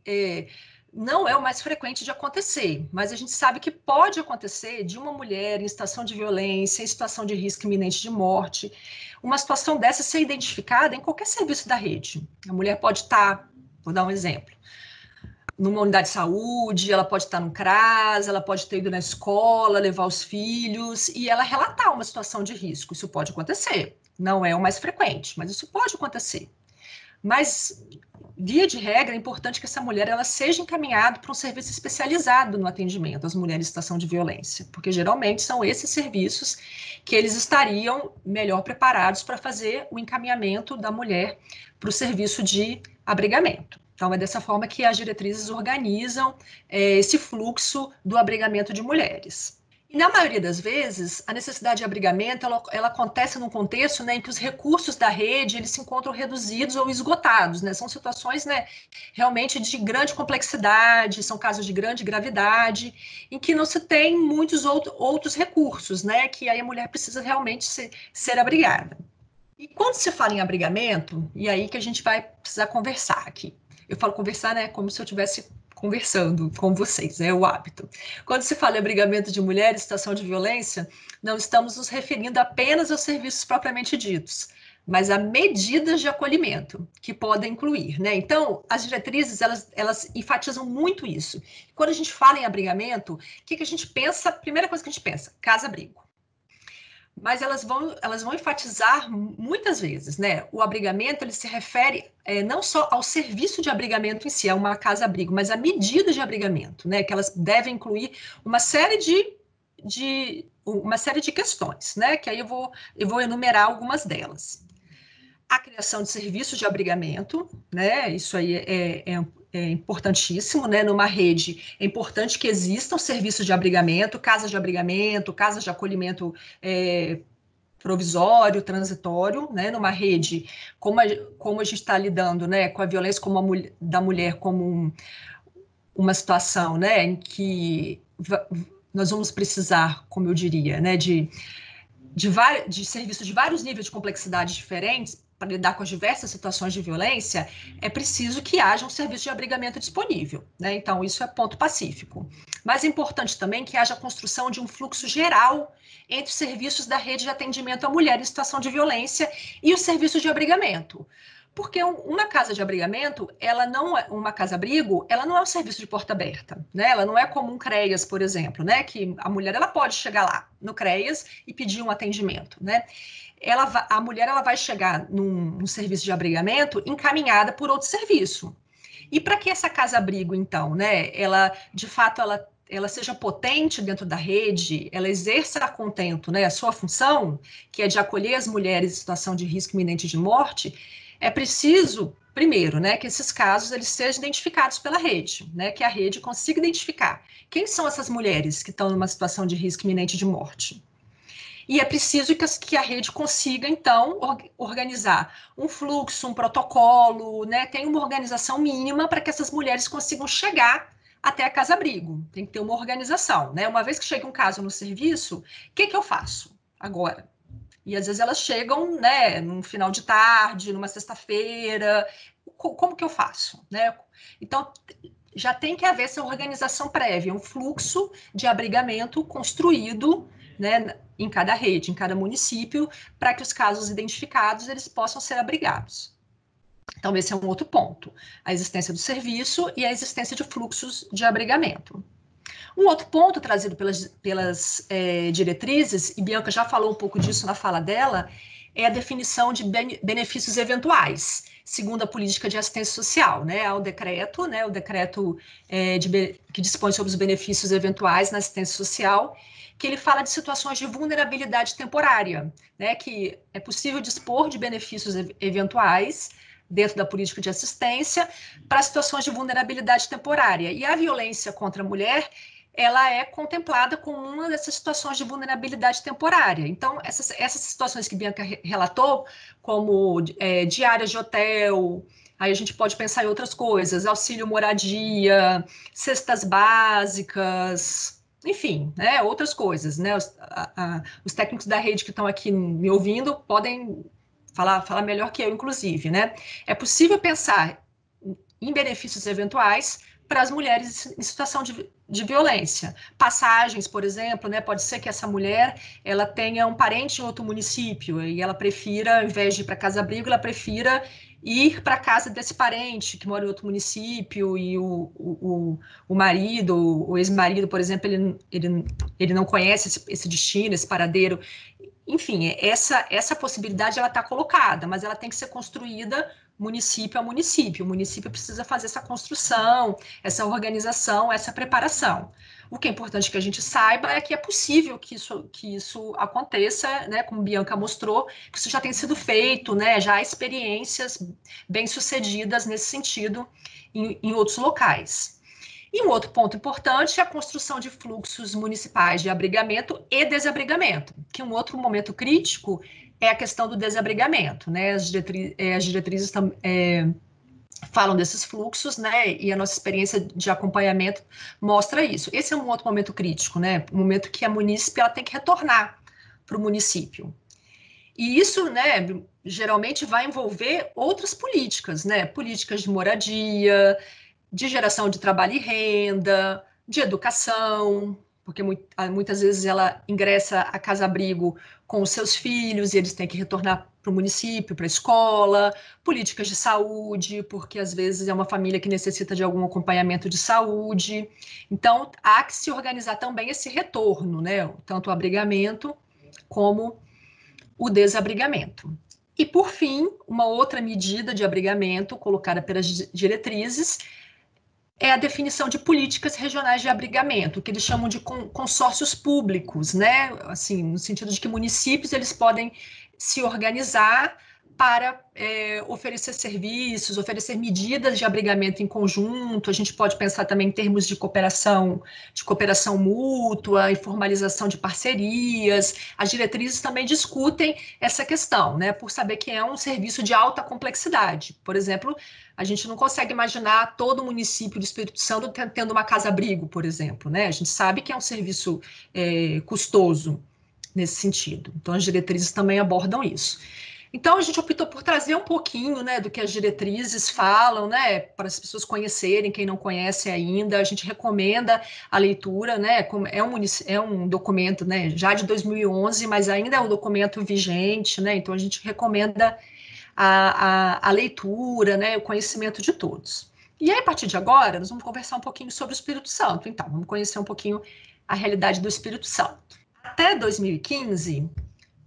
não é o mais frequente de acontecer, mas a gente sabe que pode acontecer de uma mulher em situação de violência, em situação de risco iminente de morte, uma situação dessa ser identificada em qualquer serviço da rede. A mulher pode estar, vou dar um exemplo, numa unidade de saúde, ela pode estar no CRAS, ela pode ter ido na escola, levar os filhos, e ela relatar uma situação de risco. Isso pode acontecer. Não é o mais frequente, mas isso pode acontecer. Mas, via de regra, é importante que essa mulher ela seja encaminhada para um serviço especializado no atendimento às mulheres em situação de violência, porque geralmente são esses serviços que eles estariam melhor preparados para fazer o encaminhamento da mulher para o serviço de abrigamento. Então, é dessa forma que as diretrizes organizam esse fluxo do abrigamento de mulheres. E, na maioria das vezes, a necessidade de abrigamento ela acontece num contexto, né, em que os recursos da rede eles se encontram reduzidos ou esgotados. Né? São situações, né, realmente de grande complexidade, são casos de grande gravidade, em que não se tem muitos outros recursos, né, que aí a mulher precisa realmente ser abrigada. E quando se fala em abrigamento, e aí que a gente vai precisar conversar aqui. Eu falo conversar, né, como se eu estivesse conversando com vocês, é o hábito. Quando se fala em abrigamento de mulheres em situação de violência, não estamos nos referindo apenas aos serviços propriamente ditos, mas a medidas de acolhimento que podem incluir, né? Então, as diretrizes, elas enfatizam muito isso. Quando a gente fala em abrigamento, o que a gente pensa? Primeira coisa que a gente pensa, casa-abrigo. Mas elas vão enfatizar muitas vezes, né? O abrigamento, ele se refere não só ao serviço de abrigamento em si, a uma casa-abrigo, mas a medida de abrigamento, né? Que elas devem incluir uma série de questões, né? Que aí eu vou enumerar algumas delas. A criação de serviços de abrigamento, né? Isso aí é importantíssimo, né? Numa rede, é importante que existam serviços de abrigamento, casas de acolhimento provisório, transitório, né? Numa rede, como a gente está lidando, né? Com a violência da mulher como uma situação, né? Em que nós vamos precisar, como eu diria, né? De serviços de vários níveis de complexidade diferentes, para lidar com as diversas situações de violência, é preciso que haja um serviço de abrigamento disponível, né? Então, isso é ponto pacífico. Mas é importante também que haja a construção de um fluxo geral entre os serviços da rede de atendimento à mulher em situação de violência e os serviços de abrigamento. Porque uma casa de abrigamento, uma casa-abrigo, ela não é um serviço de porta aberta, né? Ela não é como um CREAS, por exemplo, né? Que a mulher ela pode chegar lá no CREAS e pedir um atendimento, né? A mulher ela vai chegar num serviço de abrigamento encaminhada por outro serviço. E para que essa casa-abrigo, então, né? De fato, ela seja potente dentro da rede, ela exerça a contento, né? A sua função, que é de acolher as mulheres em situação de risco iminente de morte. É preciso, primeiro, né, que esses casos eles sejam identificados pela rede, né, que a rede consiga identificar quem são essas mulheres que estão numa situação de risco iminente de morte. E é preciso que a rede consiga, então, organizar um fluxo, um protocolo, né, tem uma organização mínima para que essas mulheres consigam chegar até a casa-abrigo. Tem que ter uma organização, né? Uma vez que chega um caso no serviço, o que eu faço agora? E às vezes elas chegam, né, num final de tarde, numa sexta-feira. Como que eu faço, né? Então, já tem que haver essa organização prévia, um fluxo de abrigamento construído, né, em cada rede, em cada município, para que os casos identificados eles possam ser abrigados. Então, esse é um outro ponto, a existência do serviço e a existência de fluxos de abrigamento. Um outro ponto trazido pelas diretrizes, e Bianca já falou um pouco disso na fala dela, é a definição de benefícios eventuais, segundo a política de assistência social, né? Há o decreto, né? O decreto que dispõe sobre os benefícios eventuais na assistência social, que ele fala de situações de vulnerabilidade temporária, né? Que é possível dispor de benefícios eventuais dentro da política de assistência para situações de vulnerabilidade temporária. E a violência contra a mulher ela é contemplada como uma dessas situações de vulnerabilidade temporária. Então, essas situações que Bianca relatou, como diárias de hotel, aí a gente pode pensar em outras coisas, auxílio moradia, cestas básicas, enfim, né, outras coisas. Né? Os técnicos da rede que estão aqui me ouvindo podem falar melhor que eu, inclusive. Né? É possível pensar em benefícios eventuais para as mulheres em situação de violência. Passagens, por exemplo, né? Pode ser que essa mulher ela tenha um parente em outro município e ela prefira, ao invés de ir para casa-abrigo, ela prefira ir para a casa desse parente que mora em outro município e o marido, o ex-marido, por exemplo, ele não conhece esse destino, esse paradeiro. Enfim, essa possibilidade ela está colocada, mas ela tem que ser construída município a município. O município precisa fazer essa construção, essa organização, essa preparação. O que é importante que a gente saiba é que é possível que isso aconteça, né, como Bianca mostrou, que isso já tem sido feito, né, já há experiências bem-sucedidas nesse sentido em outros locais. E um outro ponto importante é a construção de fluxos municipais de abrigamento e desabrigamento, que um outro momento crítico é a questão do desabrigamento, né? As diretrizes falam desses fluxos, né? E a nossa experiência de acompanhamento mostra isso. Esse é um outro momento crítico, né? Um momento que a munícipe ela tem que retornar para o município. E isso, né? Geralmente vai envolver outras políticas, né? Políticas de moradia, de geração de trabalho e renda, de educação, porque muitas vezes ela ingressa a casa-abrigo com os seus filhos e eles têm que retornar para o município, para a escola, políticas de saúde, porque às vezes é uma família que necessita de algum acompanhamento de saúde. Então, há que se organizar também esse retorno, né? Tanto o abrigamento como o desabrigamento. E, por fim, uma outra medida de abrigamento colocada pelas diretrizes é a definição de políticas regionais de abrigamento, que eles chamam de consórcios públicos, né? Assim, no sentido de que municípios eles podem se organizar para oferecer serviços, oferecer medidas de abrigamento em conjunto. A gente pode pensar também em termos de cooperação mútua e formalização de parcerias. As diretrizes também discutem essa questão, né? Por saber que é um serviço de alta complexidade. Por exemplo, a gente não consegue imaginar todo o município do Espírito Santo tendo uma casa-abrigo, por exemplo, né? A gente sabe que é um serviço custoso nesse sentido. Então, as diretrizes também abordam isso. Então, a gente optou por trazer um pouquinho, né, do que as diretrizes falam, né, para as pessoas conhecerem, quem não conhece ainda. A gente recomenda a leitura, né, é um documento, né, já de 2011, mas ainda é um documento vigente, né, então a gente recomenda a leitura, né, o conhecimento de todos. E aí, a partir de agora, nós vamos conversar um pouquinho sobre o Espírito Santo. Então, vamos conhecer um pouquinho a realidade do Espírito Santo. Até 2015,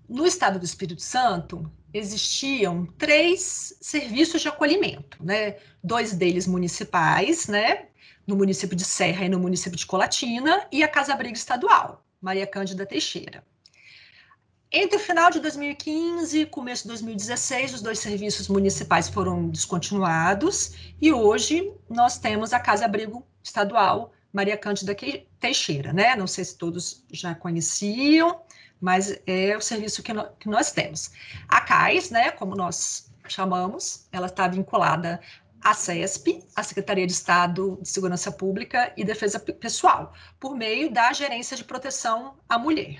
no estado do Espírito Santo, existiam 3 serviços de acolhimento, né? 2 deles municipais, né? No município de Serra e no município de Colatina, e a Casa-Abrigo Estadual, Maria Cândida Teixeira. Entre o final de 2015 e começo de 2016, os 2 serviços municipais foram descontinuados e hoje nós temos a Casa-Abrigo Estadual Maria Cândida Teixeira, né? Não sei se todos já conheciam, mas é o serviço que nós temos. A CAIS, né, como nós chamamos, ela está vinculada à CESP, a Secretaria de Estado de Segurança Pública e Defesa Pessoal, por meio da Gerência de Proteção à Mulher.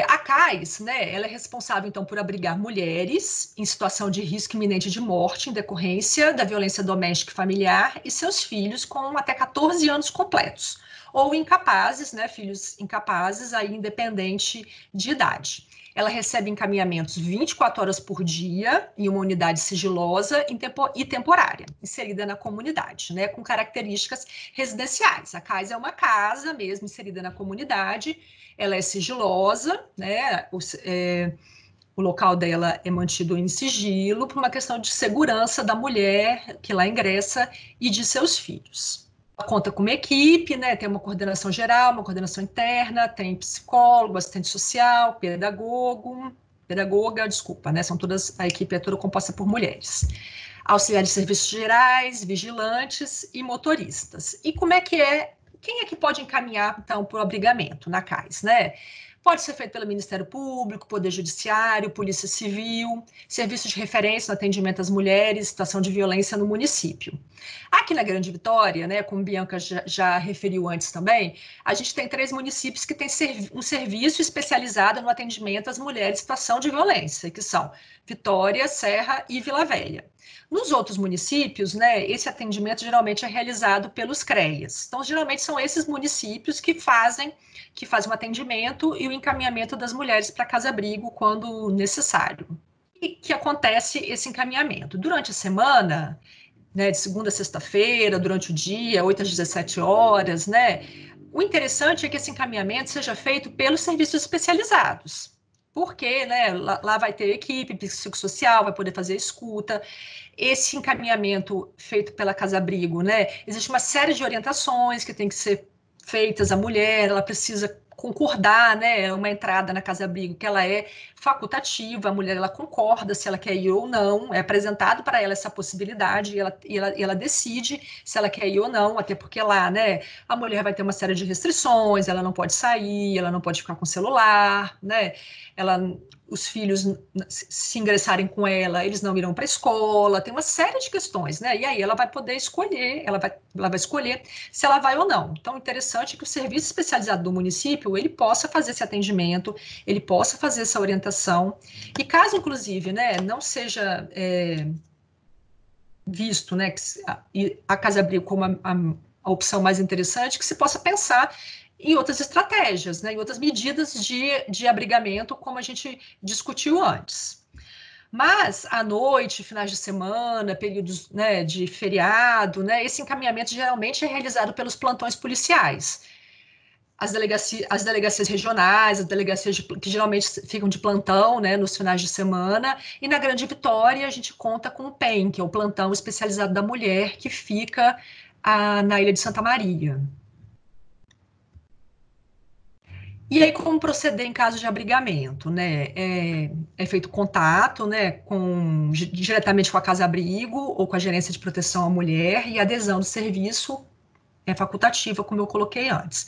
A CAIS, né, ela é responsável, então, por abrigar mulheres em situação de risco iminente de morte em decorrência da violência doméstica e familiar e seus filhos com até 14 anos completos, ou incapazes, né, filhos incapazes, aí independente de idade. Ela recebe encaminhamentos 24 horas por dia em uma unidade sigilosa e temporária, inserida na comunidade, né, com características residenciais. A CAIS é uma casa mesmo inserida na comunidade. Ela é sigilosa, né? O local dela é mantido em sigilo por uma questão de segurança da mulher que lá ingressa e de seus filhos. Ela conta com uma equipe, né? Tem uma coordenação geral, uma coordenação interna, tem psicólogo, assistente social, pedagoga, desculpa, né? A equipe é toda composta por mulheres. Auxiliares de serviços gerais, vigilantes e motoristas. E como é que é? Quem é que pode encaminhar, então, para o abrigamento na CAIS, né? Pode ser feito pelo Ministério Público, Poder Judiciário, Polícia Civil, serviço de referência no atendimento às mulheres, situação de violência no município. Aqui na Grande Vitória, né, como Bianca já referiu antes também, a gente tem 3 municípios que têm um serviço especializado no atendimento às mulheres em situação de violência, que são Vitória, Serra e Vila Velha. Nos outros municípios, né, esse atendimento geralmente é realizado pelos CREAS. Então, geralmente são esses municípios que fazem o atendimento e o encaminhamento das mulheres para casa-abrigo quando necessário. E que acontece esse encaminhamento? Durante a semana, né, de segunda a sexta-feira, durante o dia, 8 às 17 horas, né? O interessante é que esse encaminhamento seja feito pelos serviços especializados. Porque, né, lá vai ter equipe psicossocial, vai poder fazer escuta. Esse encaminhamento feito pela Casa-Abrigo, né, existe uma série de orientações que tem que ser feitas à mulher, ela precisa concordar, né, uma entrada na casa-abrigo que ela é facultativa, a mulher ela concorda se ela quer ir ou não, é apresentado para ela essa possibilidade e ela decide se ela quer ir ou não, até porque lá, né, a mulher vai ter uma série de restrições, ela não pode sair, ela não pode ficar com celular, né, os filhos, se ingressarem com ela, eles não irão para a escola, tem uma série de questões, né? E aí ela vai poder escolher, ela vai escolher se ela vai ou não. Então, interessante é que o serviço especializado do município, ele possa fazer esse atendimento, ele possa fazer essa orientação, e caso, inclusive, né, não seja visto, né, a casa-abrigo como a opção mais interessante, que se possa pensar em outras estratégias, né, em outras medidas de abrigamento, como a gente discutiu antes. Mas, à noite, finais de semana, períodos, né, de feriado, né, esse encaminhamento geralmente é realizado pelos plantões policiais. As delegacias regionais, as delegacias que geralmente ficam de plantão, né, nos finais de semana, e na Grande Vitória a gente conta com o PEM, que é o Plantão Especializado da Mulher, que fica na Ilha de Santa Maria. E aí, como proceder em caso de abrigamento, né? É feito contato, né, diretamente com a casa-abrigo ou com a gerência de proteção à mulher, e a adesão do serviço é facultativa, como eu coloquei antes.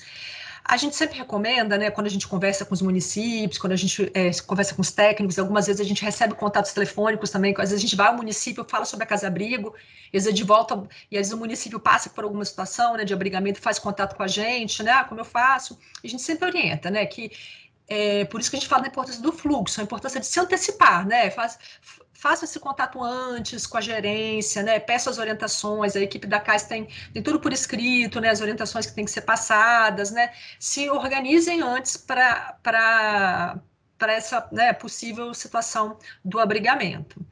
A gente sempre recomenda, né, quando a gente conversa com os municípios, quando a gente conversa com os técnicos, algumas vezes a gente recebe contatos telefônicos também, às vezes a gente vai ao município, fala sobre a casa-abrigo, às vezes de volta, e às vezes o município passa por alguma situação, né, de abrigamento, faz contato com a gente, né, como eu faço, e a gente sempre orienta, né, que por isso que a gente fala da importância do fluxo, a importância de se antecipar, né, faça esse contato antes com a gerência, né? Peça as orientações, a equipe da CAIS tem tudo por escrito, né? As orientações que têm que ser passadas, né? Se organizem antes para essa, né, possível situação do abrigamento.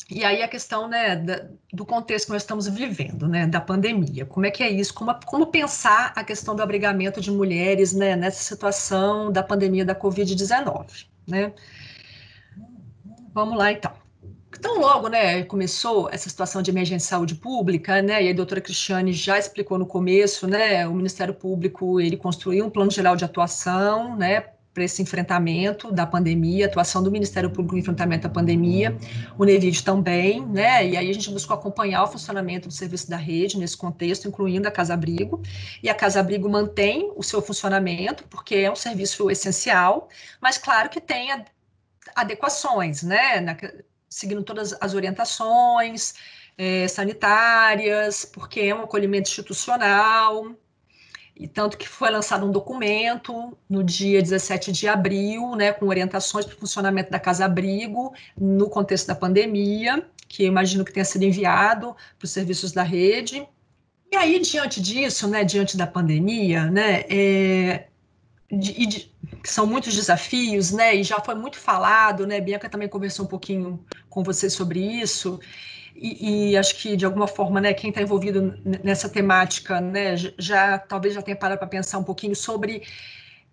E aí a questão, né, do contexto que nós estamos vivendo, né, da pandemia. Como é que é isso? Como pensar a questão do abrigamento de mulheres, né, nessa situação da pandemia da Covid-19, né? Vamos lá, então. Então, logo, né, começou essa situação de emergência de saúde pública, né, e a doutora Cristiane já explicou no começo, né, o Ministério Público, ele construiu um plano geral de atuação, né, para esse enfrentamento da pandemia, atuação do Ministério Público no enfrentamento da pandemia, o NEVID também, né, e aí a gente buscou acompanhar o funcionamento do serviço da rede nesse contexto, incluindo a Casa-Abrigo, e a Casa-Abrigo mantém o seu funcionamento, porque é um serviço essencial, mas claro que tem adequações, né, seguindo todas as orientações sanitárias, porque é um acolhimento institucional, e tanto que foi lançado um documento no dia 17 de abril, né, com orientações para o funcionamento da Casa-Abrigo no contexto da pandemia, que eu imagino que tenha sido enviado para os serviços da rede. E aí, diante disso, né, diante da pandemia, né, que são muitos desafios, né? E já foi muito falado, né? Bianca também conversou um pouquinho com você sobre isso. E acho que de alguma forma, né? Quem está envolvido nessa temática, né? Talvez já tenha parado para pensar um pouquinho sobre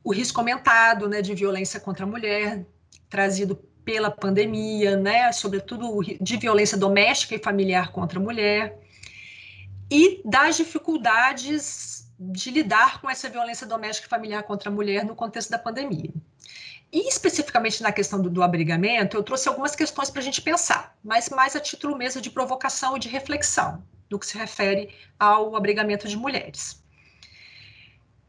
o risco aumentado, né? De violência contra a mulher trazido pela pandemia, né? Sobretudo de violência doméstica e familiar contra a mulher e das dificuldades de lidar com essa violência doméstica e familiar contra a mulher no contexto da pandemia. E especificamente na questão do abrigamento, eu trouxe algumas questões para a gente pensar, mas mais a título mesmo de provocação e de reflexão, no que se refere ao abrigamento de mulheres.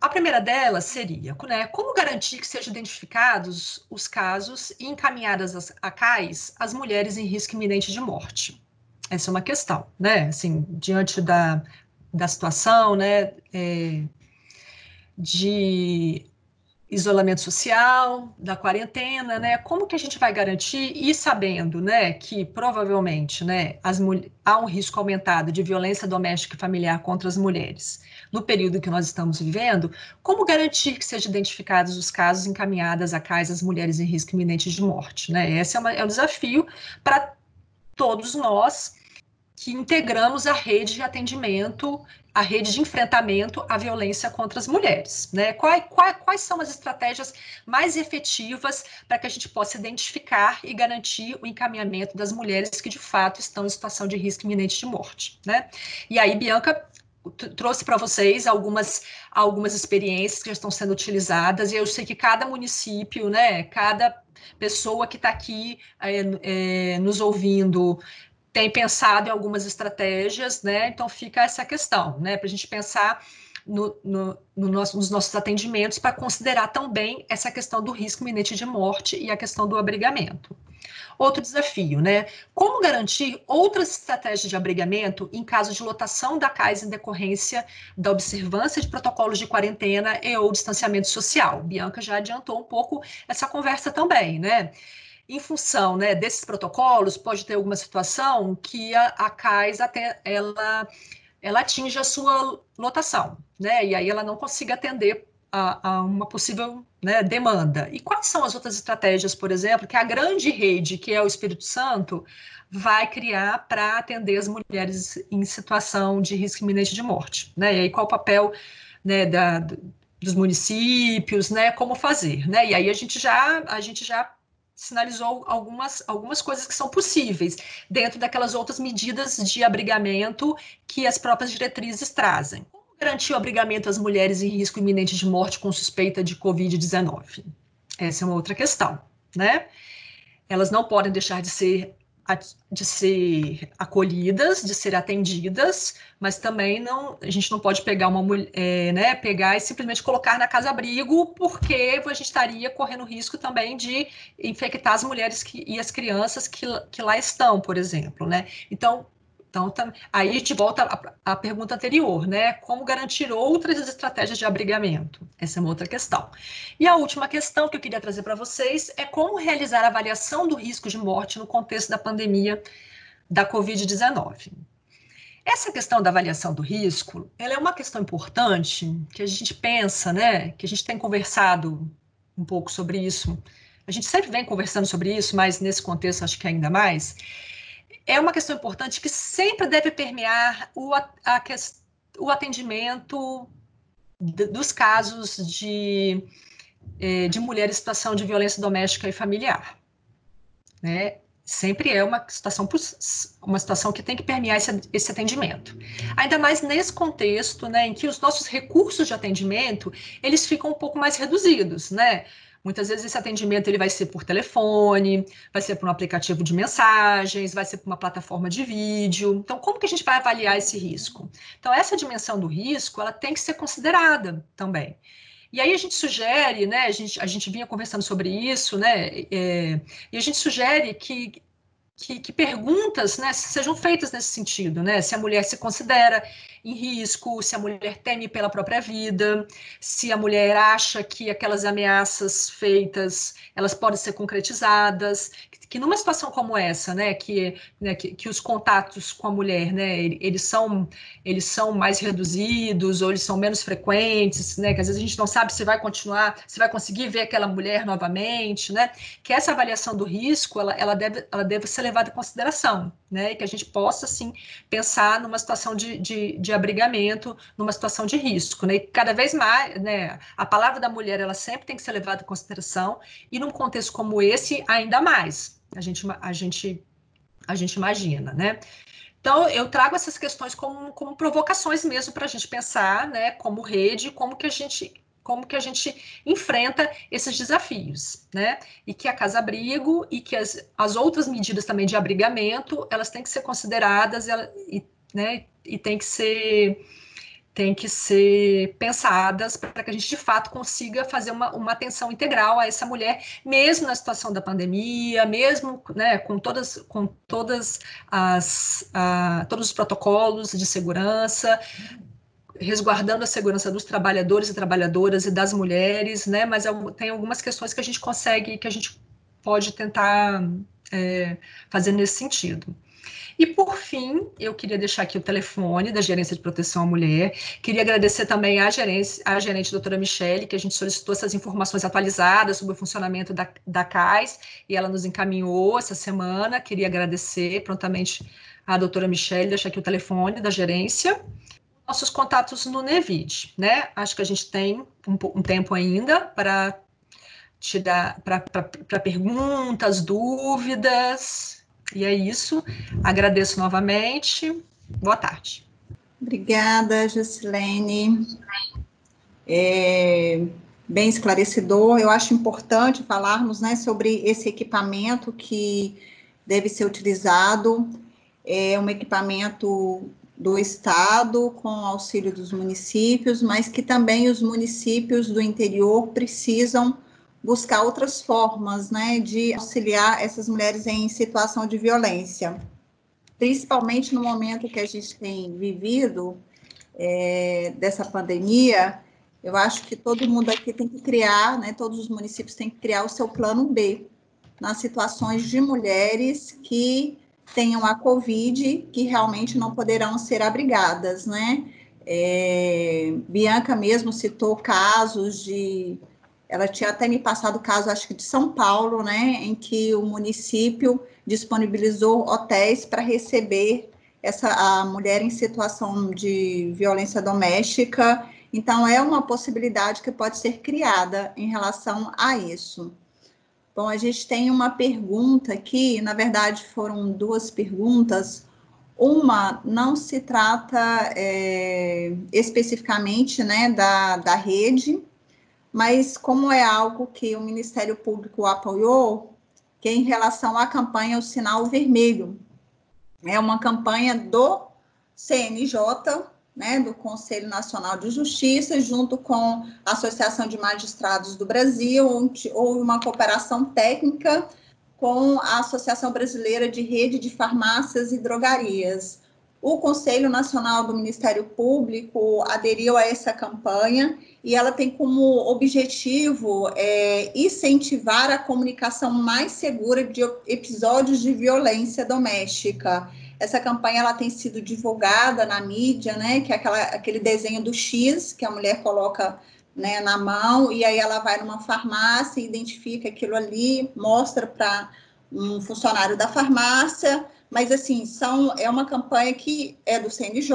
A primeira delas seria, né, como garantir que sejam identificados os casos e encaminhadas a CAIS as mulheres em risco iminente de morte? Essa é uma questão, né? Assim, diante da situação, né, de isolamento social, da quarentena, né? Como que a gente vai garantir, e sabendo, né, que provavelmente, né, há um risco aumentado de violência doméstica e familiar contra as mulheres no período que nós estamos vivendo, como garantir que sejam identificados os casos encaminhados a CAIS as mulheres em risco iminente de morte, né? Esse é um desafio para todos nós que integramos a rede de atendimento, a rede de enfrentamento à violência contra as mulheres, né? Quais são as estratégias mais efetivas para que a gente possa identificar e garantir o encaminhamento das mulheres que de fato estão em situação de risco iminente de morte, né? E aí, Bianca trouxe para vocês algumas experiências que já estão sendo utilizadas, e eu sei que cada município, né, cada pessoa que está aqui nos ouvindo tem pensado em algumas estratégias, né? Então fica essa questão, né? Para a gente pensar nos nossos atendimentos para considerar também essa questão do risco iminente de morte e a questão do abrigamento. Outro desafio, né? Como garantir outras estratégias de abrigamento em caso de lotação da CAIS em decorrência da observância de protocolos de quarentena e ou distanciamento social? Bianca já adiantou um pouco essa conversa também, né? em função, né, desses protocolos, pode ter alguma situação que a CAIS até ela atinge a sua lotação, né, e aí ela não consiga atender a uma possível, né, demanda. E quais são as outras estratégias, por exemplo, que a grande rede, que é o Espírito Santo, vai criar para atender as mulheres em situação de risco iminente de morte, né? E aí qual o papel, né, dos municípios, né? Como fazer, né? E aí a gente já sinalizou algumas coisas que são possíveis dentro daquelas outras medidas de abrigamento que as próprias diretrizes trazem. Como garantir o abrigamento às mulheres em risco iminente de morte com suspeita de Covid-19? Essa é uma outra questão, né? Elas não podem deixar de ser acolhidas, de ser atendidas, mas também não, a gente não pode pegar uma mulher, né, pegar e simplesmente colocar na casa-abrigo, porque a gente estaria correndo risco também de infectar as mulheres e as crianças que lá estão, por exemplo, né? Então, aí a gente volta à pergunta anterior, né? Como garantir outras estratégias de abrigamento? Essa é uma outra questão. E a última questão que eu queria trazer para vocês é como realizar a avaliação do risco de morte no contexto da pandemia da Covid-19. Essa questão da avaliação do risco, ela é uma questão importante que a gente pensa, né? Que a gente tem conversado um pouco sobre isso. A gente sempre vem conversando sobre isso, mas nesse contexto acho que ainda mais. É uma questão importante que sempre deve permear o atendimento dos casos de mulheres em situação de violência doméstica e familiar, né? Sempre é uma situação que tem que permear esse atendimento. Ainda mais nesse contexto, né, em que os nossos recursos de atendimento, eles ficam um pouco mais reduzidos, né? Muitas vezes esse atendimento ele vai ser por telefone, vai ser por um aplicativo de mensagens, vai ser por uma plataforma de vídeo. Então, como que a gente vai avaliar esse risco? Então, essa dimensão do risco, ela tem que ser considerada também. E aí a gente sugere, né, a gente vinha conversando sobre isso, né, e a gente sugere que perguntas, né, sejam feitas nesse sentido, né, se a mulher se considera em risco, se a mulher teme pela própria vida, se a mulher acha que aquelas ameaças feitas, elas podem ser concretizadas, que numa situação como essa, né, que os contatos com a mulher, né, eles são mais reduzidos ou eles são menos frequentes, né, que às vezes a gente não sabe se vai continuar, se vai conseguir ver aquela mulher novamente, né, que essa avaliação do risco, ela deve ser levada em consideração, né, e que a gente possa, sim, pensar numa situação de abrigamento, numa situação de risco, né, e cada vez mais, né, a palavra da mulher, ela sempre tem que ser levada em consideração, e num contexto como esse, ainda mais, a gente imagina, né. Então, eu trago essas questões como provocações mesmo para a gente pensar, né, como rede, como que a gente enfrenta esses desafios, né? E que a casa-abrigo e que as outras medidas também de abrigamento, elas têm que ser consideradas né, e têm que ser pensadas para que a gente, de fato, consiga fazer uma atenção integral a essa mulher, mesmo na situação da pandemia, mesmo, né, com todos os protocolos de segurança, resguardando a segurança dos trabalhadores e trabalhadoras e das mulheres, né, mas tem algumas questões que a gente pode tentar fazer nesse sentido. E, por fim, eu queria deixar aqui o telefone da Gerência de Proteção à Mulher. Queria agradecer também à gerente doutora Michele, que a gente solicitou essas informações atualizadas sobre o funcionamento da CAIS, e ela nos encaminhou essa semana. Queria agradecer prontamente à doutora Michele, deixar aqui o telefone da gerência. Nossos contatos no Nevid, né? Acho que a gente tem um tempo ainda para perguntas, dúvidas. E é isso. Agradeço novamente. Boa tarde. Obrigada, Juscelene. Bem esclarecedor. Eu acho importante falarmos, né, sobre esse equipamento que deve ser utilizado. É um equipamento do Estado, com auxílio dos municípios, mas que também os municípios do interior precisam buscar outras formas, né, de auxiliar essas mulheres em situação de violência. Principalmente no momento que a gente tem vivido dessa pandemia, eu acho que todo mundo aqui tem que criar, né, todos os municípios têm que criar o seu plano B, nas situações de mulheres que tenham a Covid, que realmente não poderão ser abrigadas, né? Bianca mesmo citou casos de... Ela tinha até me passado o caso, acho que de São Paulo, né? Em que o município disponibilizou hotéis para receber a mulher em situação de violência doméstica. Então, é uma possibilidade que pode ser criada em relação a isso. Bom, a gente tem uma pergunta aqui, na verdade foram duas perguntas. Uma não se trata especificamente, né, da rede, mas como é algo que o Ministério Público apoiou, que é em relação à campanha O Sinal Vermelho. É uma campanha do CNJ, né, do Conselho Nacional de Justiça, junto com a Associação de Magistrados do Brasil, onde houve uma cooperação técnica com a Associação Brasileira de Rede de Farmácias e Drogarias. O Conselho Nacional do Ministério Público aderiu a essa campanha e ela tem como objetivo incentivar a comunicação mais segura de episódios de violência doméstica. Essa campanha ela tem sido divulgada na mídia, né, que é aquele desenho do X, que a mulher coloca, né, na mão, e aí ela vai numa farmácia, identifica aquilo ali, mostra para um funcionário da farmácia, mas assim, é uma campanha que é do CNJ,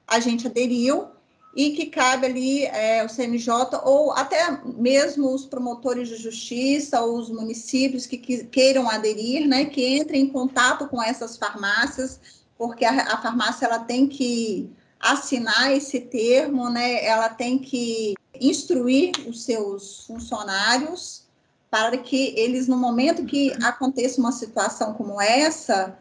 a gente aderiu, e que cabe ali o CNJ, ou até mesmo os promotores de justiça, ou os municípios que queiram aderir, né, que entrem em contato com essas farmácias, porque a farmácia ela tem que assinar esse termo, né, ela tem que instruir os seus funcionários para que eles, no momento que aconteça uma situação como essa,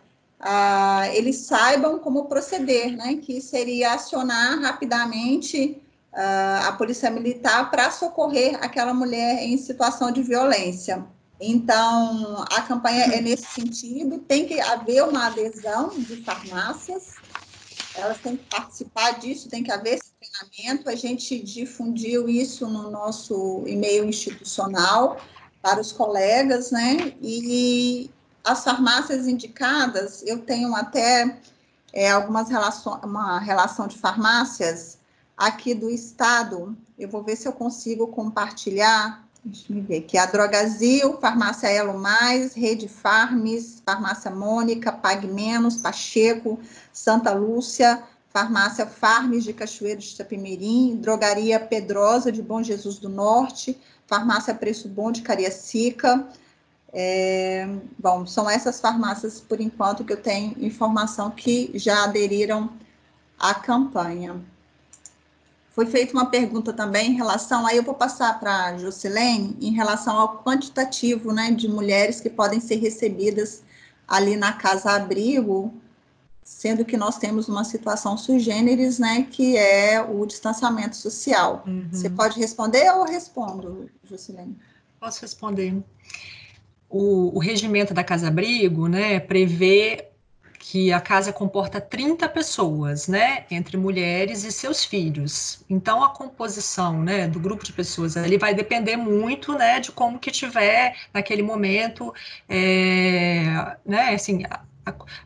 eles saibam como proceder, né? Que seria acionar rapidamente a polícia militar para socorrer aquela mulher em situação de violência. Então, a campanha é nesse sentido, tem que haver uma adesão de farmácias, elas têm que participar disso, tem que haver esse treinamento, a gente difundiu isso no nosso e-mail institucional para os colegas, né, e as farmácias indicadas, eu tenho até uma relação de farmácias aqui do estado, eu vou ver se eu consigo compartilhar, deixa eu ver, que é a Drogazil, Farmácia Elo Mais, Rede Farmes, Farmácia Mônica, Pague Menos, Pacheco, Santa Lúcia, Farmácia Farmes de Cachoeiro de Itapemirim, Drogaria Pedrosa de Bom Jesus do Norte, Farmácia Preço Bom de Cariacica. Bom, são essas farmácias, por enquanto, que eu tenho informação que já aderiram à campanha. Foi feita uma pergunta também em relação, aí eu vou passar para a Jocilene, em relação ao quantitativo, né, de mulheres que podem ser recebidas ali na casa-abrigo, sendo que nós temos uma situação sui generis, né, que é o distanciamento social. Uhum. Você pode responder ou eu respondo, Jocilene? Posso responder. O regimento da casa-abrigo, né, prevê que a casa comporta 30 pessoas, né, entre mulheres e seus filhos. Então, a composição, né, do grupo de pessoas ali vai depender muito, né, de como que tiver naquele momento, né, assim,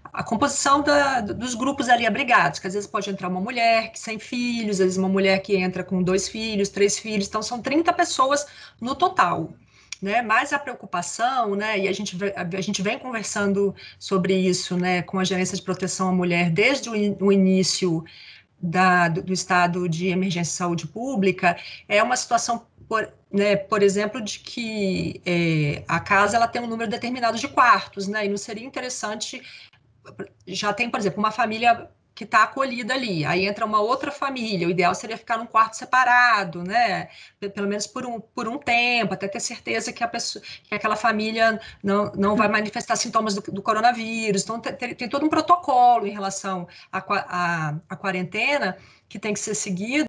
a composição dos grupos ali abrigados, que às vezes pode entrar uma mulher sem filhos, às vezes uma mulher que entra com 2 filhos, 3 filhos, então são 30 pessoas no total. Né, mas a preocupação, né, e a gente vem conversando sobre isso, né, com a Gerência de Proteção à Mulher desde o início do estado de emergência de saúde pública, é uma situação, por exemplo, de que a casa ela tem um número determinado de quartos, né, e não seria interessante, já tem, por exemplo, uma família que está acolhida ali, aí entra uma outra família, o ideal seria ficar num quarto separado, né, pelo menos por um tempo, até ter certeza que aquela família não vai manifestar sintomas do coronavírus, então tem todo um protocolo em relação à quarentena que tem que ser seguido.